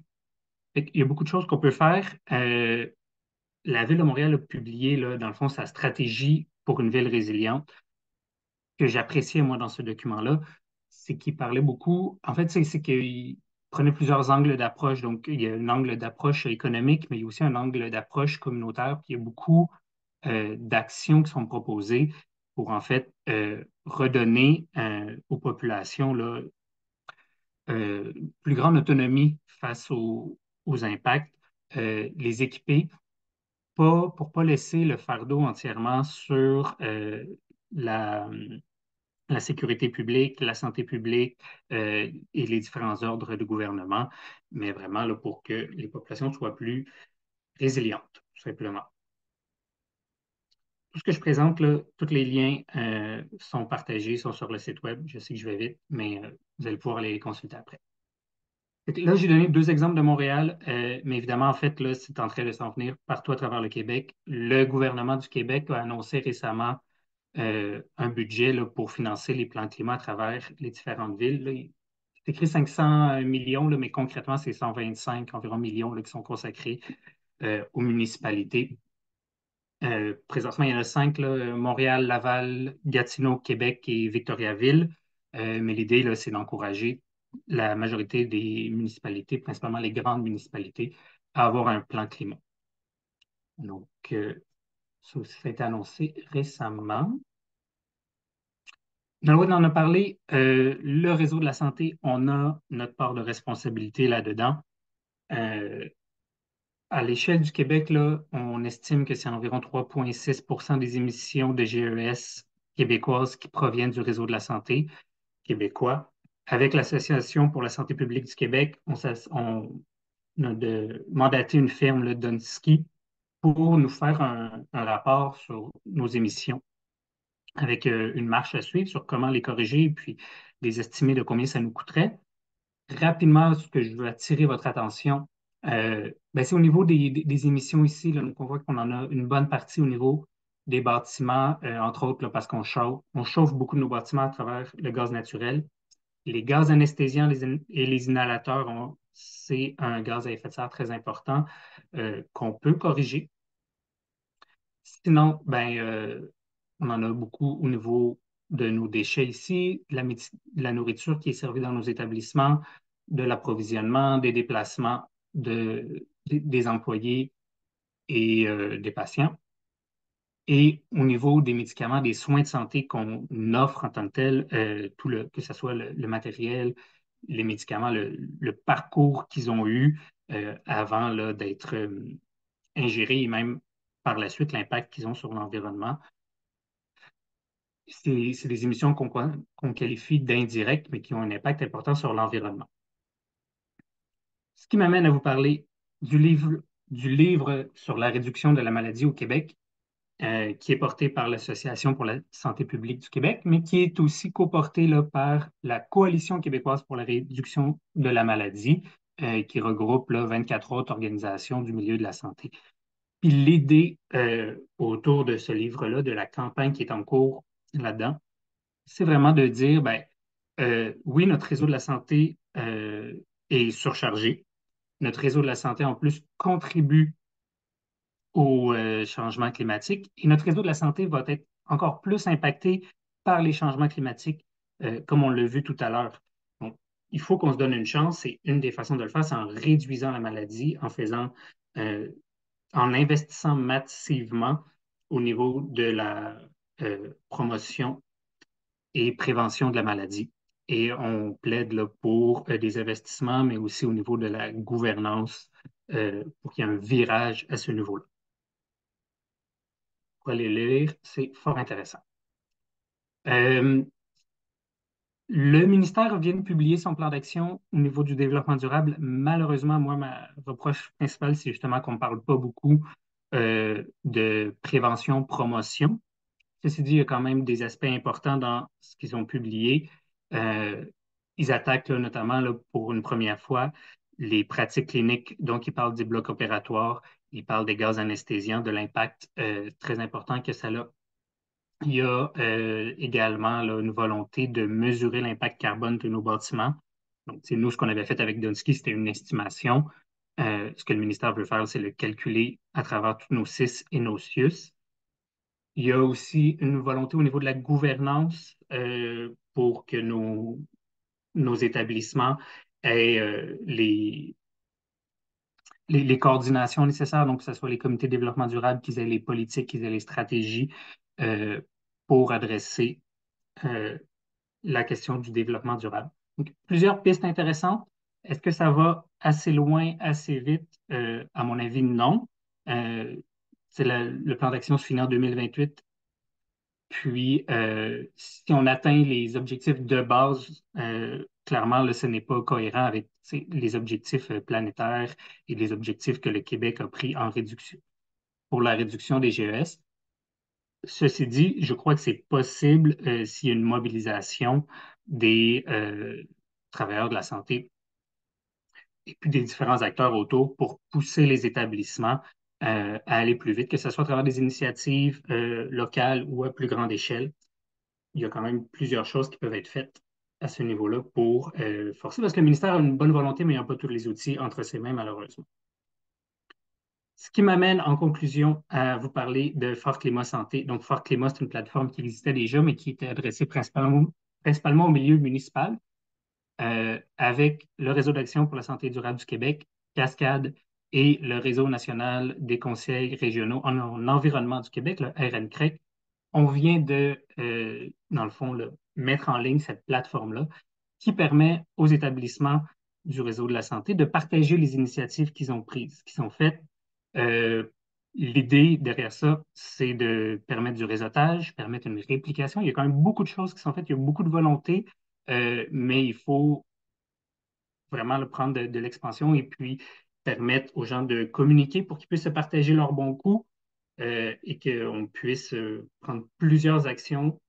Il y a beaucoup de choses qu'on peut faire. La Ville de Montréal a publié, là, dans le fond, sa stratégie pour une ville résiliente que j'appréciais, moi, dans ce document-là, c'est qu'il parlait beaucoup. En fait, c'est qu'il prenait plusieurs angles d'approche. Donc, il y a un angle d'approche économique, mais il y a aussi un angle d'approche communautaire. Puis il y a beaucoup d'actions qui sont proposées pour, en fait, redonner aux populations là, plus grande autonomie face aux impacts, les équiper, pour ne pas laisser le fardeau entièrement sur la la sécurité publique, la santé publique et les différents ordres de gouvernement, mais vraiment là, pour que les populations soient plus résilientes, tout simplement. Tout ce que je présente, là, tous les liens sont partagés, sont sur le site web. Je sais que je vais vite, mais vous allez pouvoir aller les consulter après. Là, j'ai donné 2 exemples de Montréal, mais évidemment, en fait, là, c'est en train de s'en venir partout à travers le Québec. Le gouvernement du Québec a annoncé récemment un budget là, pour financer les plans climat à travers les différentes villes. Là. C'est écrit 500 millions, là, mais concrètement, c'est 125 environ millions là, qui sont consacrés aux municipalités. Présentement, il y en a 5, là, Montréal, Laval, Gatineau, Québec et Victoriaville. Mais l'idée, là, c'est d'encourager la majorité des municipalités, principalement les grandes municipalités, à avoir un plan climat. Donc, ça a été annoncé récemment. Nolwenn en a parlé. Le réseau de la santé, on a notre part de responsabilité là-dedans. Euh, à l'échelle du Québec, là, on estime que c'est environ 3,6 des émissions de GES québécoises qui proviennent du réseau de la santé québécois. Avec l'Association pour la santé publique du Québec, on a mandaté une firme, le Dunsky, pour nous faire un rapport sur nos émissions avec une marche à suivre sur comment les corriger et puis les estimer de combien ça nous coûterait. Rapidement, ce que je veux attirer votre attention, ben, c'est au niveau des émissions ici. Là, donc on voit qu'on en a une bonne partie au niveau des bâtiments, entre autres, là, parce on chauffe beaucoup de nos bâtiments à travers le gaz naturel. Les gaz anesthésiants et les inhalateurs, c'est un gaz à effet de serre très important qu'on peut corriger. Sinon, ben, on en a beaucoup au niveau de nos déchets ici, de la nourriture qui est servie dans nos établissements, de l'approvisionnement, des déplacements des employés et des patients. Et au niveau des médicaments, des soins de santé qu'on offre en tant que tel, que ce soit le matériel, les médicaments, le parcours qu'ils ont eu avant là, d'être ingérés et même par la suite l'impact qu'ils ont sur l'environnement. C'est des émissions qu'on qualifie d'indirectes, mais qui ont un impact important sur l'environnement. Ce qui m'amène à vous parler du livre sur la réduction de la maladie au Québec, qui est porté par l'Association pour la santé publique du Québec, mais qui est aussi coporté là, par la Coalition québécoise pour la réduction de la maladie, qui regroupe là, 24 autres organisations du milieu de la santé. Puis l'idée autour de ce livre-là, de la campagne qui est en cours là-dedans, c'est vraiment de dire, ben, oui, notre réseau de la santé est surchargé. Notre réseau de la santé, en plus, contribue au changement climatique et notre réseau de la santé va être encore plus impacté par les changements climatiques, comme on l'a vu tout à l'heure. Donc, il faut qu'on se donne une chance et une des façons de le faire, c'est en réduisant la maladie, euh, en investissant massivement au niveau de la promotion et prévention de la maladie. Et on plaide là, pour des investissements, mais aussi au niveau de la gouvernance, pour qu'il y ait un virage à ce niveau-là. Pour aller le lire, c'est fort intéressant. Euh, le ministère vient de publier son plan d'action au niveau du développement durable. Malheureusement, moi, ma reproche principale, c'est justement qu'on ne parle pas beaucoup de prévention, promotion. Ceci dit, il y a quand même des aspects importants dans ce qu'ils ont publié. Euh, Ils attaquent là, notamment là, pour une première fois les pratiques cliniques. Donc, ils parlent des blocs opératoires, ils parlent des gaz anesthésiants, de l'impact très important que ça a. Il y a également là, une volonté de mesurer l'impact carbone de nos bâtiments. Donc, c'est nous, ce qu'on avait fait avec Dunsky, c'était une estimation. Ce que le ministère veut faire, c'est le calculer à travers tous nos CIS et nos CIUS. Il y a aussi une volonté au niveau de la gouvernance pour que nos établissements aient les coordinations nécessaires, donc que ce soit les comités de développement durable, qu'ils aient les politiques, qu'ils aient les stratégies euh, pour adresser euh, la question du développement durable. Donc, plusieurs pistes intéressantes. Est-ce que ça va assez loin, assez vite? À mon avis, non. Euh, le plan d'action se finit en 2028. Puis, si on atteint les objectifs de base, clairement, là, ce n'est pas cohérent avec les objectifs planétaires et les objectifs que le Québec a pris en réduction pour la réduction des GES. Ceci dit, je crois que c'est possible s'il y a une mobilisation des travailleurs de la santé et puis des différents acteurs autour pour pousser les établissements à aller plus vite, que ce soit à travers des initiatives locales ou à plus grande échelle. Il y a quand même plusieurs choses qui peuvent être faites à ce niveau-là pour forcer, parce que le ministère a une bonne volonté, mais il n'a pas tous les outils entre ses mains, malheureusement. Ce qui m'amène en conclusion à vous parler de Fort Climat Santé. Donc, Fort Climat, c'est une plateforme qui existait déjà, mais qui était adressée principalement au milieu municipal, avec le Réseau d'action pour la santé durable du Québec, Cascade, et le Réseau national des conseils régionaux en environnement du Québec, le RNCREC. On vient de, dans le fond, mettre en ligne cette plateforme-là qui permet aux établissements du réseau de la santé de partager les initiatives qu'ils ont prises, qui sont faites. Euh, L'idée derrière ça, c'est de permettre du réseautage, permettre une réplication. Il y a quand même beaucoup de choses qui sont faites, il y a beaucoup de volonté, mais il faut vraiment le prendre de l'expansion et puis permettre aux gens de communiquer pour qu'ils puissent se partager leurs bons coups et qu'on puisse prendre plusieurs actions.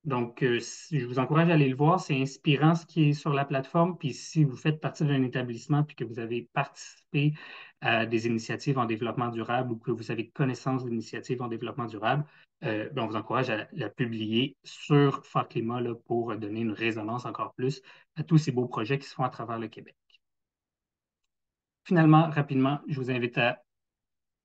Donc, je vous encourage à aller le voir. C'est inspirant ce qui est sur la plateforme. Puis, si vous faites partie d'un établissement puis que vous avez participé à des initiatives en développement durable ou que vous avez connaissance d'initiatives en développement durable, ben, on vous encourage à la publier sur Phare Climat là, pour donner une résonance encore plus à tous ces beaux projets qui se font à travers le Québec. Finalement, rapidement, je vous invite à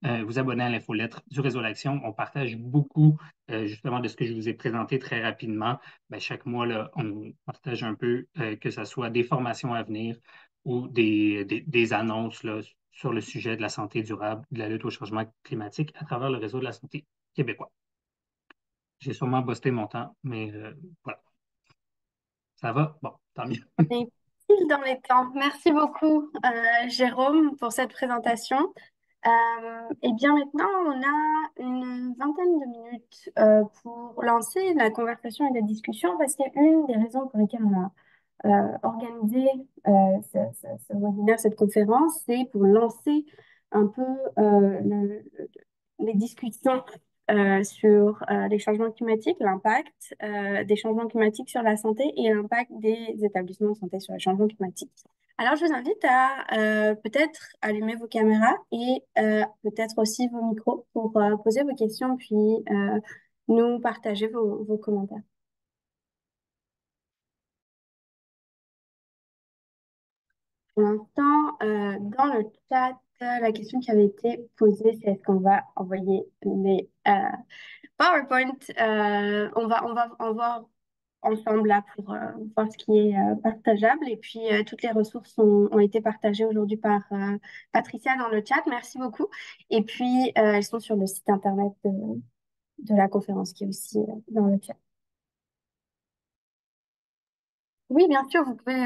vous abonner à l'infolettre du Réseau d'Action. On partage beaucoup justement de ce que je vous ai présenté très rapidement. Ben, chaque mois, là, on partage un peu que ce soit des formations à venir ou des annonces là, sur le sujet de la santé durable, de la lutte au changement climatique à travers le Réseau de la santé québécois. J'ai sûrement bossé mon temps, mais voilà. Ça va? Bon, tant mieux. On est pile dans les temps. Merci beaucoup, Jérôme, pour cette présentation. Et bien maintenant, on a une vingtaine de minutes pour lancer la conversation et la discussion parce qu'une des raisons pour lesquelles on a organisé ce webinaire, cette conférence, c'est pour lancer un peu les discussions sur les changements climatiques, l'impact des changements climatiques sur la santé et l'impact des établissements de santé sur les changements climatiques. Alors, je vous invite à peut-être allumer vos caméras et peut-être aussi vos micros pour poser vos questions puis nous partager vos commentaires. Pour l'instant, dans le chat, la question qui avait été posée, c'est est-ce qu'on va envoyer les PowerPoint? On va voir ensemble là pour voir ce qui est partageable. Et puis, toutes les ressources ont été partagées aujourd'hui par Patricia dans le chat. Merci beaucoup. Et puis, elles sont sur le site internet de la conférence qui est aussi dans le chat. Oui, bien sûr, vous pouvez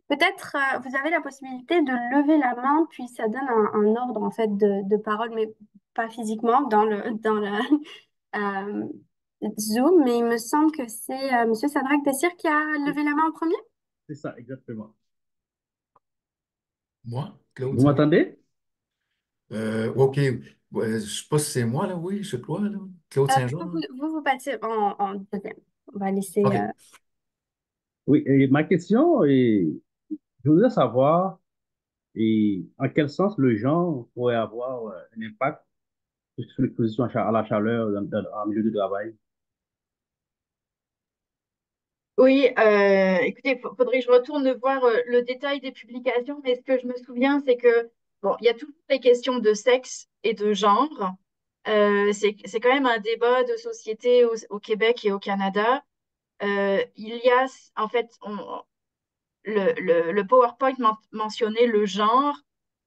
peut-être, vous avez la possibilité de lever la main, puis ça donne un ordre en fait de parole, mais pas physiquement dans le euh, Zoom. Mais il me semble que c'est Monsieur Sadrak Dessir qui a levé la main en premier. C'est ça, exactement. Moi, Claude, Vous ça va? m'entendez? OK. Ouais, je ne sais pas si c'est moi, là, oui, je crois, là. Claude Saint-Jean, là. Vous passez en deuxième. On va laisser. OK. Oui, et ma question est, je voudrais savoir en quel sens le genre pourrait avoir un impact sur l'exposition à la chaleur en milieu de travail. Oui, écoutez, il faudrait que je retourne voir le détail des publications, mais ce que je me souviens, c'est que, bon, il y a toutes les questions de sexe et de genre. C'est quand même un débat de société au Québec et au Canada. Il y a, en fait, le PowerPoint mentionnait le genre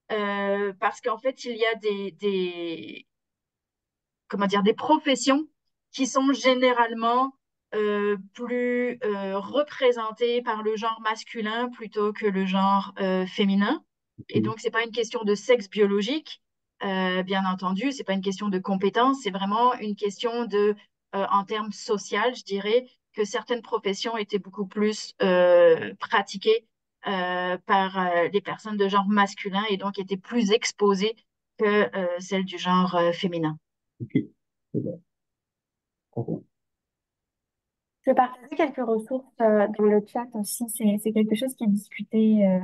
parce qu'en fait, il y a comment dire, des professions qui sont généralement plus représentées par le genre masculin plutôt que le genre féminin. Et Ok. donc, c'est pas une question de sexe biologique, bien entendu, c'est pas une question de compétence, c'est vraiment une question en termes social, je dirais, que certaines professions étaient beaucoup plus pratiquées par les personnes de genre masculin et donc étaient plus exposées que celles du genre féminin. Ok. C'est bon. Comprends. Je vais partager quelques ressources dans le chat aussi. C'est quelque chose qui est discuté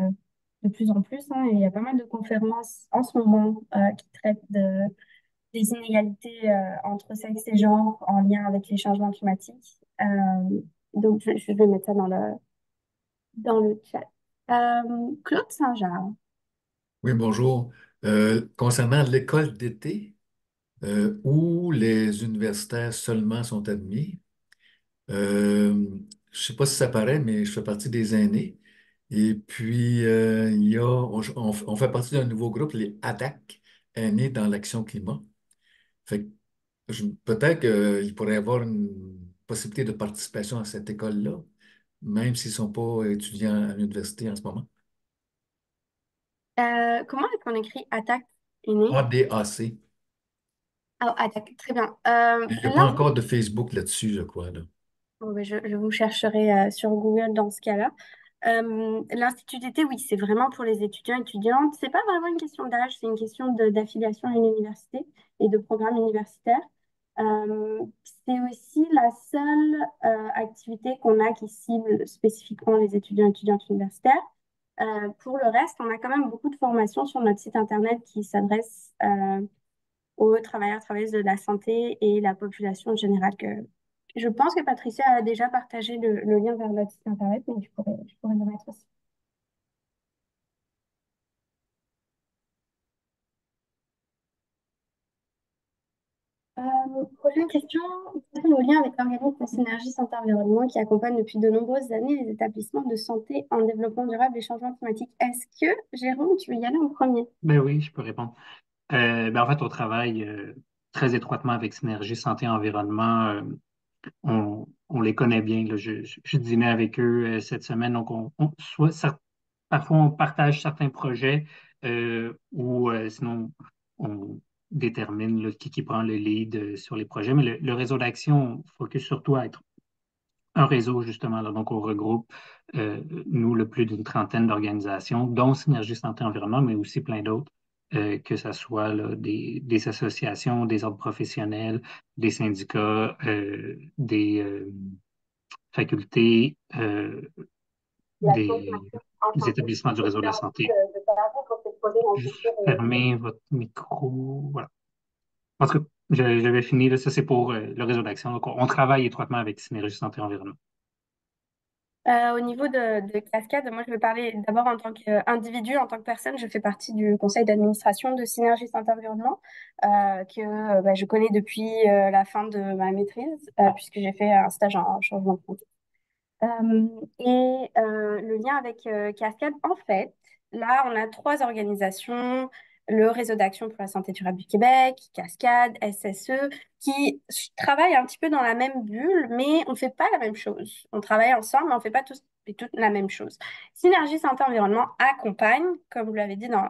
de plus en plus, hein, et il y a pas mal de conférences en ce moment qui traitent des inégalités entre sexe et genre en lien avec les changements climatiques. Donc, je vais mettre ça dans le chat. Claude Saint-Jean. Oui, bonjour. Concernant l'école d'été, où les universitaires seulement sont admis, je ne sais pas si ça paraît, mais je fais partie des aînés. Et puis, on fait partie d'un nouveau groupe, les ADAC, Aînés dans l'action climat. Fait que peut-être qu'il pourrait y avoir possibilité de participation à cette école-là, même s'ils ne sont pas étudiants à l'université en ce moment? Comment est-ce qu'on écrit attaque unie? ADAC. Ah, attaque, très bien. Il n'y a pas encore de Facebook là-dessus, je crois, là. Bon, ben, je vous chercherai sur Google dans ce cas-là. L'Institut d'été, oui, c'est vraiment pour les étudiants et étudiantes. C'est pas vraiment une question d'âge, c'est une question d'affiliation à une université et de programme universitaire. C'est aussi la seule activité qu'on a qui cible spécifiquement les étudiants et étudiantes universitaires. Pour le reste, on a quand même beaucoup de formations sur notre site internet qui s'adressent aux travailleurs, travailleuses de la santé et la population générale. Je pense que Patricia a déjà partagé le lien vers notre site internet, mais je pourrais le mettre aussi. Prochaine question, quel est le lien avec l'organisme Synergie Santé Environnement qui accompagne depuis de nombreuses années les établissements de santé en développement durable et changement climatique? Est-ce que, Jérôme, tu veux y aller en premier? Ben oui, je peux répondre. Ben en fait, on travaille très étroitement avec Synergie Santé Environnement. On les connaît bien, là. Je dînais avec eux cette semaine, donc parfois on partage certains projets ou sinon on détermine là, qui prend le lead sur les projets. Mais le réseau d'action focus surtout à être un réseau, justement. Là. Donc, on regroupe, nous, le plus d'une trentaine d'organisations, dont Synergie Santé Environnement, mais aussi plein d'autres, que ce soit là, des associations, des ordres professionnels, des syndicats, des facultés, des établissements du réseau de la santé. Juste fermer votre micro. Voilà. En tout cas, j'avais fini. Là. Ça, c'est pour le réseau d'action. Donc, on travaille étroitement avec Synergie Santé Environnement. Au niveau de Cascade, moi je vais parler d'abord en tant qu'individu, en tant que personne. Je fais partie du conseil d'administration de Synergie Santé Environnement, que je connais depuis la fin de ma maîtrise, puisque j'ai fait un stage en changement de contexte. Le lien avec Cascade, en fait, là, on a trois organisations, le Réseau d'action pour la santé durable du Québec, Cascade, SSE, qui travaillent un petit peu dans la même bulle, mais on ne fait pas la même chose. On travaille ensemble, mais on ne fait pas tous et toutes la même chose. Synergie Santé Environnement accompagne, comme vous l'avez dit dans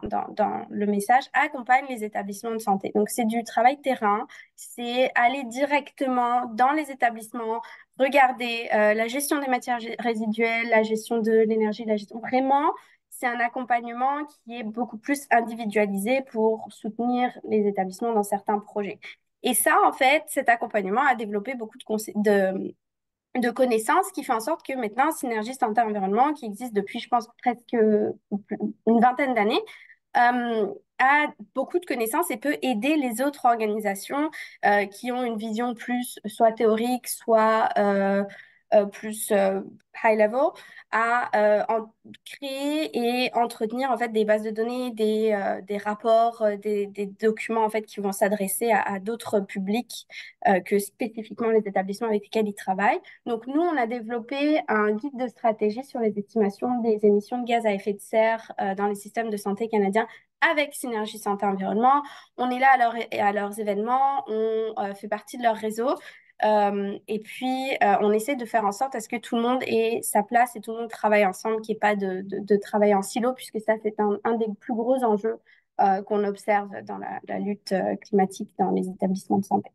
le message, accompagne les établissements de santé. Donc, c'est du travail terrain, c'est aller directement dans les établissements, regarder la gestion des matières résiduelles, la gestion de l'énergie, la gestion. Vraiment, c'est un accompagnement qui est beaucoup plus individualisé pour soutenir les établissements dans certains projets. Et ça, en fait, cet accompagnement a développé beaucoup de connaissances qui fait en sorte que maintenant, Synergie Santé Environnement, qui existe depuis, je pense, presque une vingtaine d'années, a beaucoup de connaissances et peut aider les autres organisations qui ont une vision plus soit théorique, soit plus high level, à créer et entretenir en fait des bases de données, des rapports, des documents en fait qui vont s'adresser à d'autres publics que spécifiquement les établissements avec lesquels ils travaillent. Donc nous, on a développé un guide de stratégie sur les estimations des émissions de gaz à effet de serre dans les systèmes de santé canadiens avec Synergie Santé Environnement. On est là à leurs événements, on fait partie de leur réseau. Et puis, on essaie de faire en sorte à ce que tout le monde ait sa place et tout le monde travaille ensemble, qu'il n'y ait pas de travail en silo, puisque ça, c'est un des plus gros enjeux qu'on observe dans la lutte climatique dans les établissements de santé.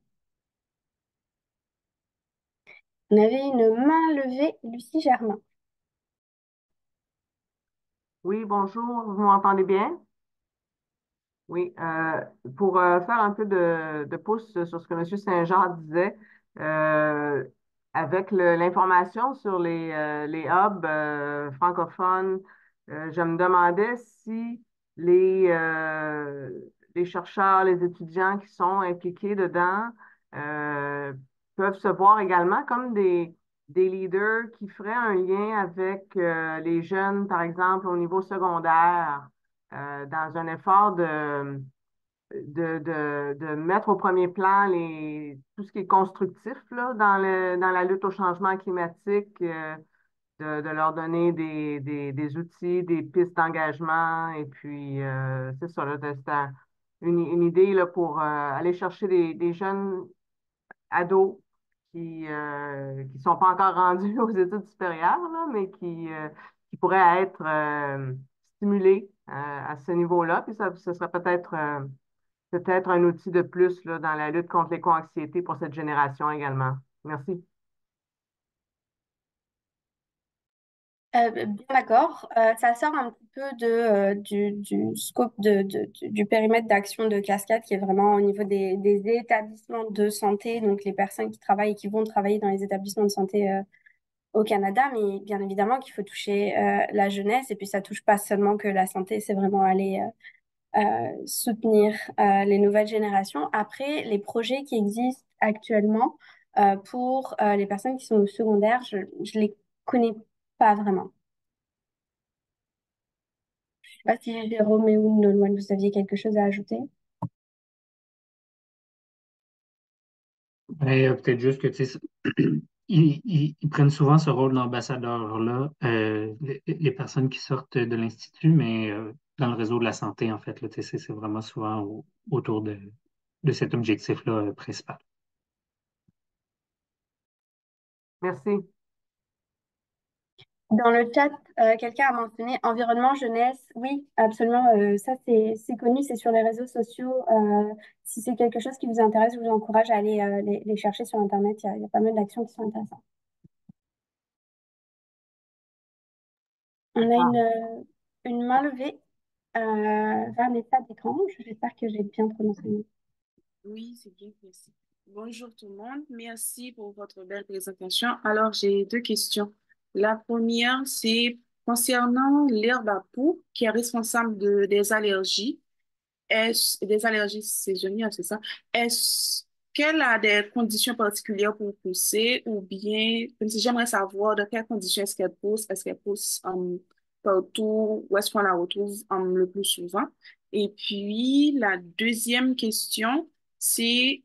On avait une main levée, Lucie Germain. Oui, bonjour, vous m'entendez bien? Oui, pour faire un peu de pouce sur ce que M. Saint-Jean disait, euh, avec l'information sur les hubs francophones, je me demandais si les chercheurs, les étudiants qui sont impliqués dedans euh, peuvent se voir également comme des leaders qui feraient un lien avec les jeunes, par exemple, au niveau secondaire dans un effort de mettre au premier plan tout ce qui est constructif là, dans la lutte au changement climatique, de leur donner des outils, des pistes d'engagement. Et puis, c'est ça, là, une idée là, pour aller chercher des jeunes ados qui sont pas encore rendus aux études supérieures, là, mais qui pourraient être stimulés à ce niveau-là. Puis ça, ce serait peut-être un outil de plus là, dans la lutte contre l'éco-anxiété pour cette génération également. Merci. Bien d'accord. Ça sort un petit peu du scope du périmètre d'action de Cascade qui est vraiment au niveau des établissements de santé, donc les personnes qui travaillent et qui vont travailler dans les établissements de santé au Canada, mais bien évidemment qu'il faut toucher la jeunesse et puis ça touche pas seulement que la santé, c'est vraiment aller soutenir les nouvelles générations. Après, les projets qui existent actuellement pour les personnes qui sont au secondaire, je les connais pas vraiment. Je sais pas si Jérôme ou Nolwenn, vous aviez quelque chose à ajouter. Mais, peut-être juste que tu sais, ils prennent souvent ce rôle d'ambassadeur-là, les personnes qui sortent de l'Institut, mais dans le réseau de la santé, en fait, là, tu sais, c'est vraiment souvent autour de cet objectif-là principal. Merci. Dans le chat, quelqu'un a mentionné environnement, jeunesse. Oui, absolument. Ça, c'est connu, c'est sur les réseaux sociaux. Si c'est quelque chose qui vous intéresse, je vous encourage à aller les chercher sur Internet. Il y a pas mal d'actions qui sont intéressantes. On a Ah, une main levée Vanessa Desgranges. J'espère que j'ai bien prononcé le nom. Oui, c'est bien, merci. Bonjour tout le monde, merci pour votre belle présentation. Alors, j'ai deux questions. La première, c'est concernant l'herbe à poux qui est responsable des allergies. Des allergies saisonnières, c'est ça? Est-ce qu'elle a des conditions particulières pour pousser ou bien, comme si j'aimerais savoir de quelles conditions est-ce qu'elle pousse partout, où est-ce qu'on la retrouve le plus souvent? Et puis, la deuxième question, c'est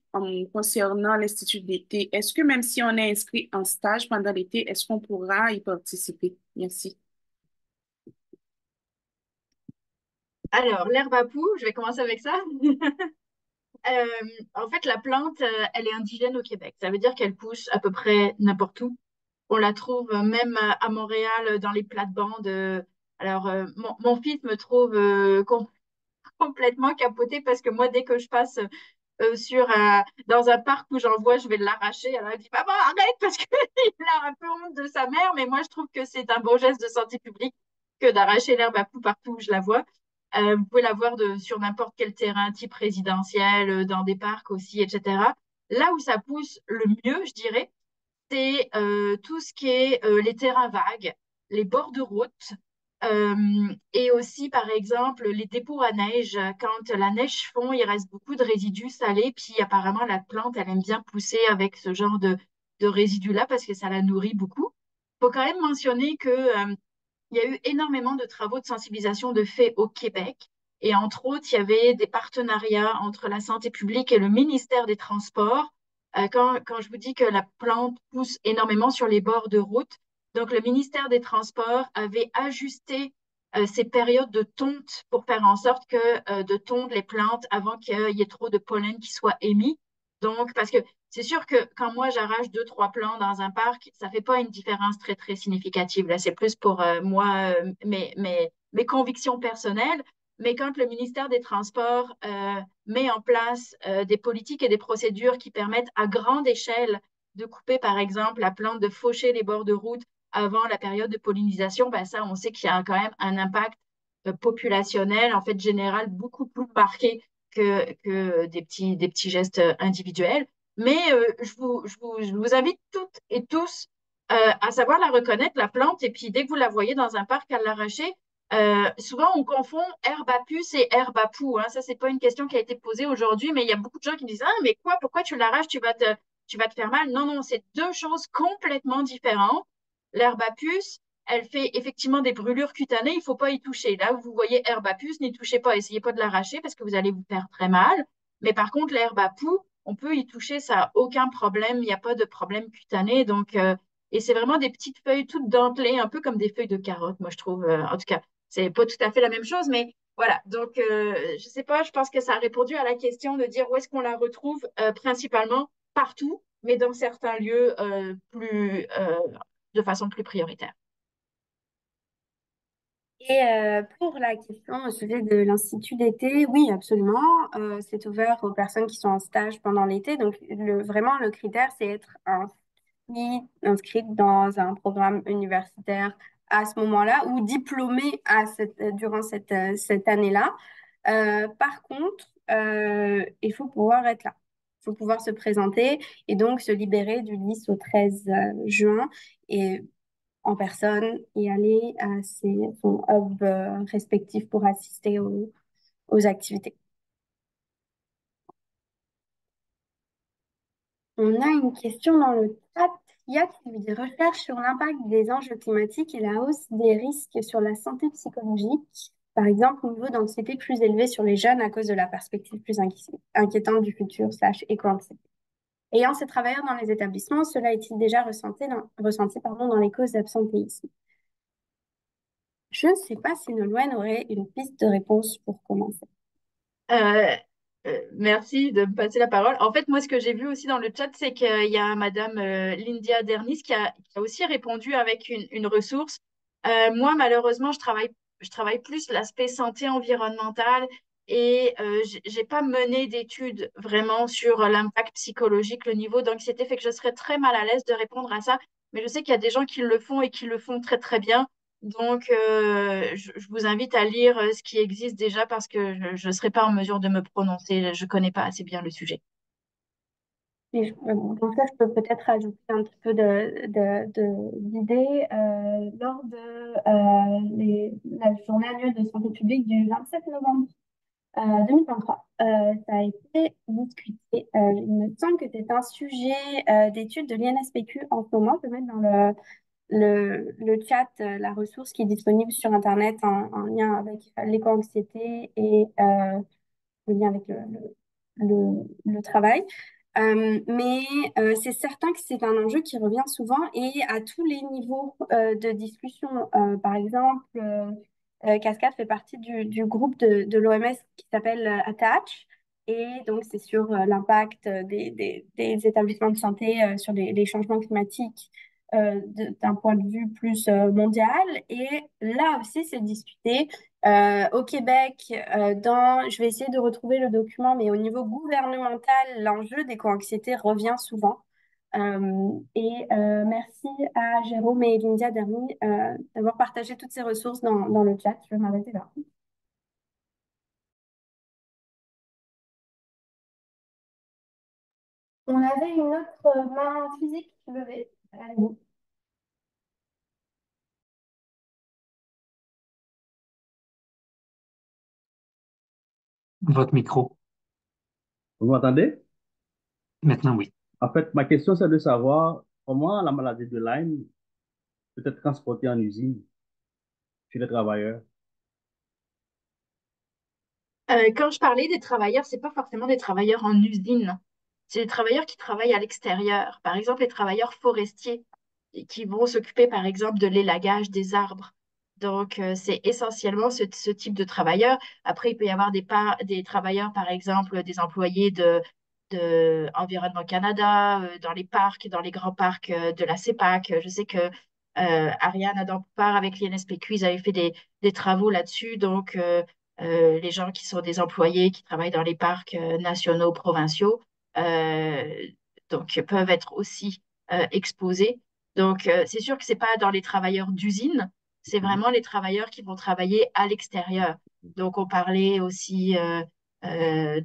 concernant l'Institut d'été. Est-ce que même si on est inscrit en stage pendant l'été, est-ce qu'on pourra y participer? Merci. Alors, l'herbe à poux, je vais commencer avec ça. Euh, En fait, la plante, elle est indigène au Québec. Ça veut dire qu'elle pousse à peu près n'importe où. On la trouve même à Montréal, dans les plates-bandes. Alors, mon fils me trouve complètement capoté parce que moi, dès que je passe dans un parc où j'en vois, je vais l'arracher. Alors, il dit, maman, arrête parce qu'il a un peu honte de sa mère. Mais moi, je trouve que c'est un beau geste de santé publique que d'arracher l'herbe à poux partout où je la vois. Vous pouvez la voir sur n'importe quel terrain type résidentiel, dans des parcs aussi, etc. Là où ça pousse le mieux, je dirais, c'est tout ce qui est les terrains vagues, les bords de route, euh, et aussi, par exemple, les dépôts à neige. Quand la neige fond, il reste beaucoup de résidus salés, puis apparemment, la plante, elle aime bien pousser avec ce genre de résidus-là parce que ça la nourrit beaucoup. Il faut quand même mentionner que il y a eu énormément de travaux de sensibilisation de fait au Québec. Et entre autres, il y avait des partenariats entre la santé publique et le ministère des Transports. Quand je vous dis que la plante pousse énormément sur les bords de route, donc le ministère des Transports avait ajusté ces périodes de tonte pour faire en sorte de tondre les plantes avant qu'il y ait trop de pollen qui soit émis. Donc, parce que c'est sûr que quand moi j'arrache deux, trois plants dans un parc, ça fait pas une différence très, très significative. Là, c'est plus pour moi, mes convictions personnelles. Mais quand le ministère des Transports met en place des politiques et des procédures qui permettent à grande échelle de couper, par exemple, la plante, de faucher les bords de route avant la période de pollinisation, ben ça, on sait qu'il y a quand même un impact populationnel, en fait, général, beaucoup plus marqué que des petits gestes individuels. Mais je vous invite toutes et tous à savoir la reconnaître, la plante, et puis dès que vous la voyez dans un parc à l'arracher, souvent on confond herbe à puce et herbe à poux. Hein. Ça, c'est pas une question qui a été posée aujourd'hui, mais il y a beaucoup de gens qui me disent, ah, mais quoi, pourquoi tu l'arraches, tu vas te faire mal. Non, non, c'est deux choses complètement différentes. L'herbe à puce, elle fait effectivement des brûlures cutanées, il ne faut pas y toucher. Là où vous voyez herbe à puce, n'y touchez pas, essayez pas de l'arracher parce que vous allez vous faire très mal. Mais par contre, l'herbe à poux, on peut y toucher, ça n'a aucun problème, il n'y a pas de problème cutané. Donc, et c'est vraiment des petites feuilles toutes dentelées, un peu comme des feuilles de carotte, moi je trouve. En tout cas, c'est pas tout à fait la même chose, mais voilà. Donc, je sais pas, je pense que ça a répondu à la question de dire où est-ce qu'on la retrouve principalement partout. mais dans certains lieux de façon plus prioritaire. Et pour la question au sujet de l'Institut d'été, oui, absolument. C'est ouvert aux personnes qui sont en stage pendant l'été. Donc, vraiment, le critère, c'est être inscrite dans un programme universitaire à ce moment-là ou diplômée durant cette année-là. Par contre, il faut pouvoir être là. Il faut pouvoir se présenter et donc se libérer du 10 au 13 juin et en personne et aller à son hub respectif pour assister aux activités. On a une question dans le chat. Y a-t-il des recherches sur l'impact des enjeux climatiques et la hausse des risques sur la santé psychologique, par exemple au niveau d'anxiété plus élevé sur les jeunes à cause de la perspective plus inquiétante du futur / éco-anxiété? Ayant ces travailleurs dans les établissements, cela est-il déjà ressenti dans les causes d'absentéisme? Je ne sais pas si Nolwenn aurait une piste de réponse pour commencer. Euh, Merci de me passer la parole. En fait, moi, ce que j'ai vu aussi dans le chat, c'est qu'il y a Madame Lyndia Dernis qui a aussi répondu avec une ressource. Moi, malheureusement, je travaille plus l'aspect santé environnementale et j'ai pas mené d'études vraiment sur l'impact psychologique, le niveau d'anxiété, fait que je serais très mal à l'aise de répondre à ça. Mais je sais qu'il y a des gens qui le font et qui le font très, très bien. Donc, je vous invite à lire ce qui existe déjà parce que je ne serai pas en mesure de me prononcer. Je ne connais pas assez bien le sujet. Donc ça, je peux peut-être rajouter un petit peu d'idées. Lors de la journée annuelle de santé publique du 27 novembre 2023, ça a été discuté. Il me semble que c'est un sujet d'étude de l'INSPQ en ce moment. Je peux mettre dans le chat la ressource qui est disponible sur Internet en lien avec l'éco-anxiété et le lien avec le travail. Mais c'est certain que c'est un enjeu qui revient souvent et à tous les niveaux de discussion. Par exemple, Cascade fait partie du groupe de l'OMS qui s'appelle Attach. Et donc, c'est sur l'impact des établissements de santé sur les changements climatiques d'un point de vue plus mondial. Et là aussi, c'est discuté au Québec, je vais essayer de retrouver le document, mais au niveau gouvernemental, l'enjeu d'éco-anxiété revient souvent. Merci à Jérôme et Lindia Dermy d'avoir partagé toutes ces ressources dans le chat. Je vais m'arrêter là. On avait une autre main physique levée. Allez-y. Votre micro. Vous m'entendez? Maintenant, oui. En fait, ma question, c'est de savoir comment la maladie de Lyme peut être transportée en usine chez les travailleurs. Quand je parlais des travailleurs, c'est pas forcément des travailleurs en usine. C'est des travailleurs qui travaillent à l'extérieur. Par exemple, les travailleurs forestiers et qui vont s'occuper, par exemple, de l'élagage des arbres. Donc, c'est essentiellement ce type de travailleurs. Après, il peut y avoir des travailleurs, par exemple, des employés de Environnement Canada, dans les parcs, dans les grands parcs de la CEPAC. Je sais que Ariane Adam-Poupard, avec l'INSPQ, ils avaient fait des travaux là-dessus. Donc, les gens qui sont des employés qui travaillent dans les parcs nationaux, provinciaux, euh, donc peuvent être aussi exposés. Donc, c'est sûr que c'est pas dans les travailleurs d'usine, c'est Mhm. vraiment les travailleurs qui vont travailler à l'extérieur. Donc, on parlait aussi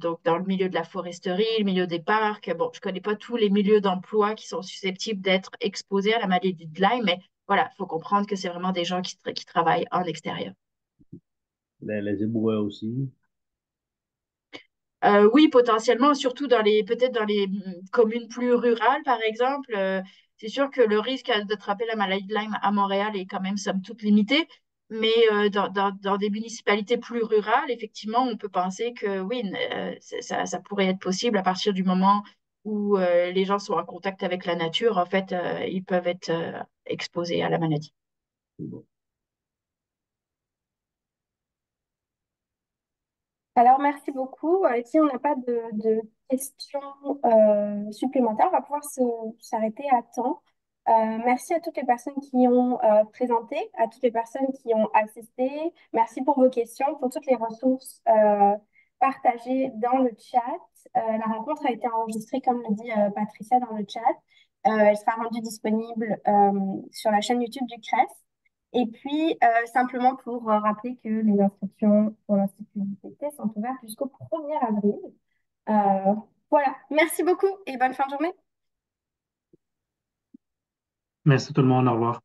donc dans le milieu de la foresterie, le milieu des parcs. Bon, je connais pas tous les milieux d'emploi qui sont susceptibles d'être exposés à la maladie de Lyme, mais voilà, il faut comprendre que c'est vraiment des gens qui travaillent en extérieur. Les éboueurs aussi. Oui, potentiellement, surtout peut-être dans les communes plus rurales, par exemple. C'est sûr que le risque d'attraper la maladie de Lyme à Montréal est quand même, somme toute, limité. Mais dans des municipalités plus rurales, effectivement, on peut penser que oui, ça pourrait être possible à partir du moment où les gens sont en contact avec la nature. En fait, ils peuvent être exposés à la maladie. Bon. Alors, merci beaucoup. Si on n'a pas de questions supplémentaires, on va pouvoir s'arrêter à temps. Merci à toutes les personnes qui ont présenté, à toutes les personnes qui ont assisté. Merci pour vos questions, pour toutes les ressources partagées dans le chat. La rencontre a été enregistrée, comme le dit Patricia dans le chat. Elle sera rendue disponible sur la chaîne YouTube du CRES. Et puis, simplement pour rappeler que les inscriptions pour l'Institut d'ICT sont ouvertes jusqu'au 1er avril. Euh, voilà, merci beaucoup et bonne fin de journée. Merci tout le monde. Au revoir.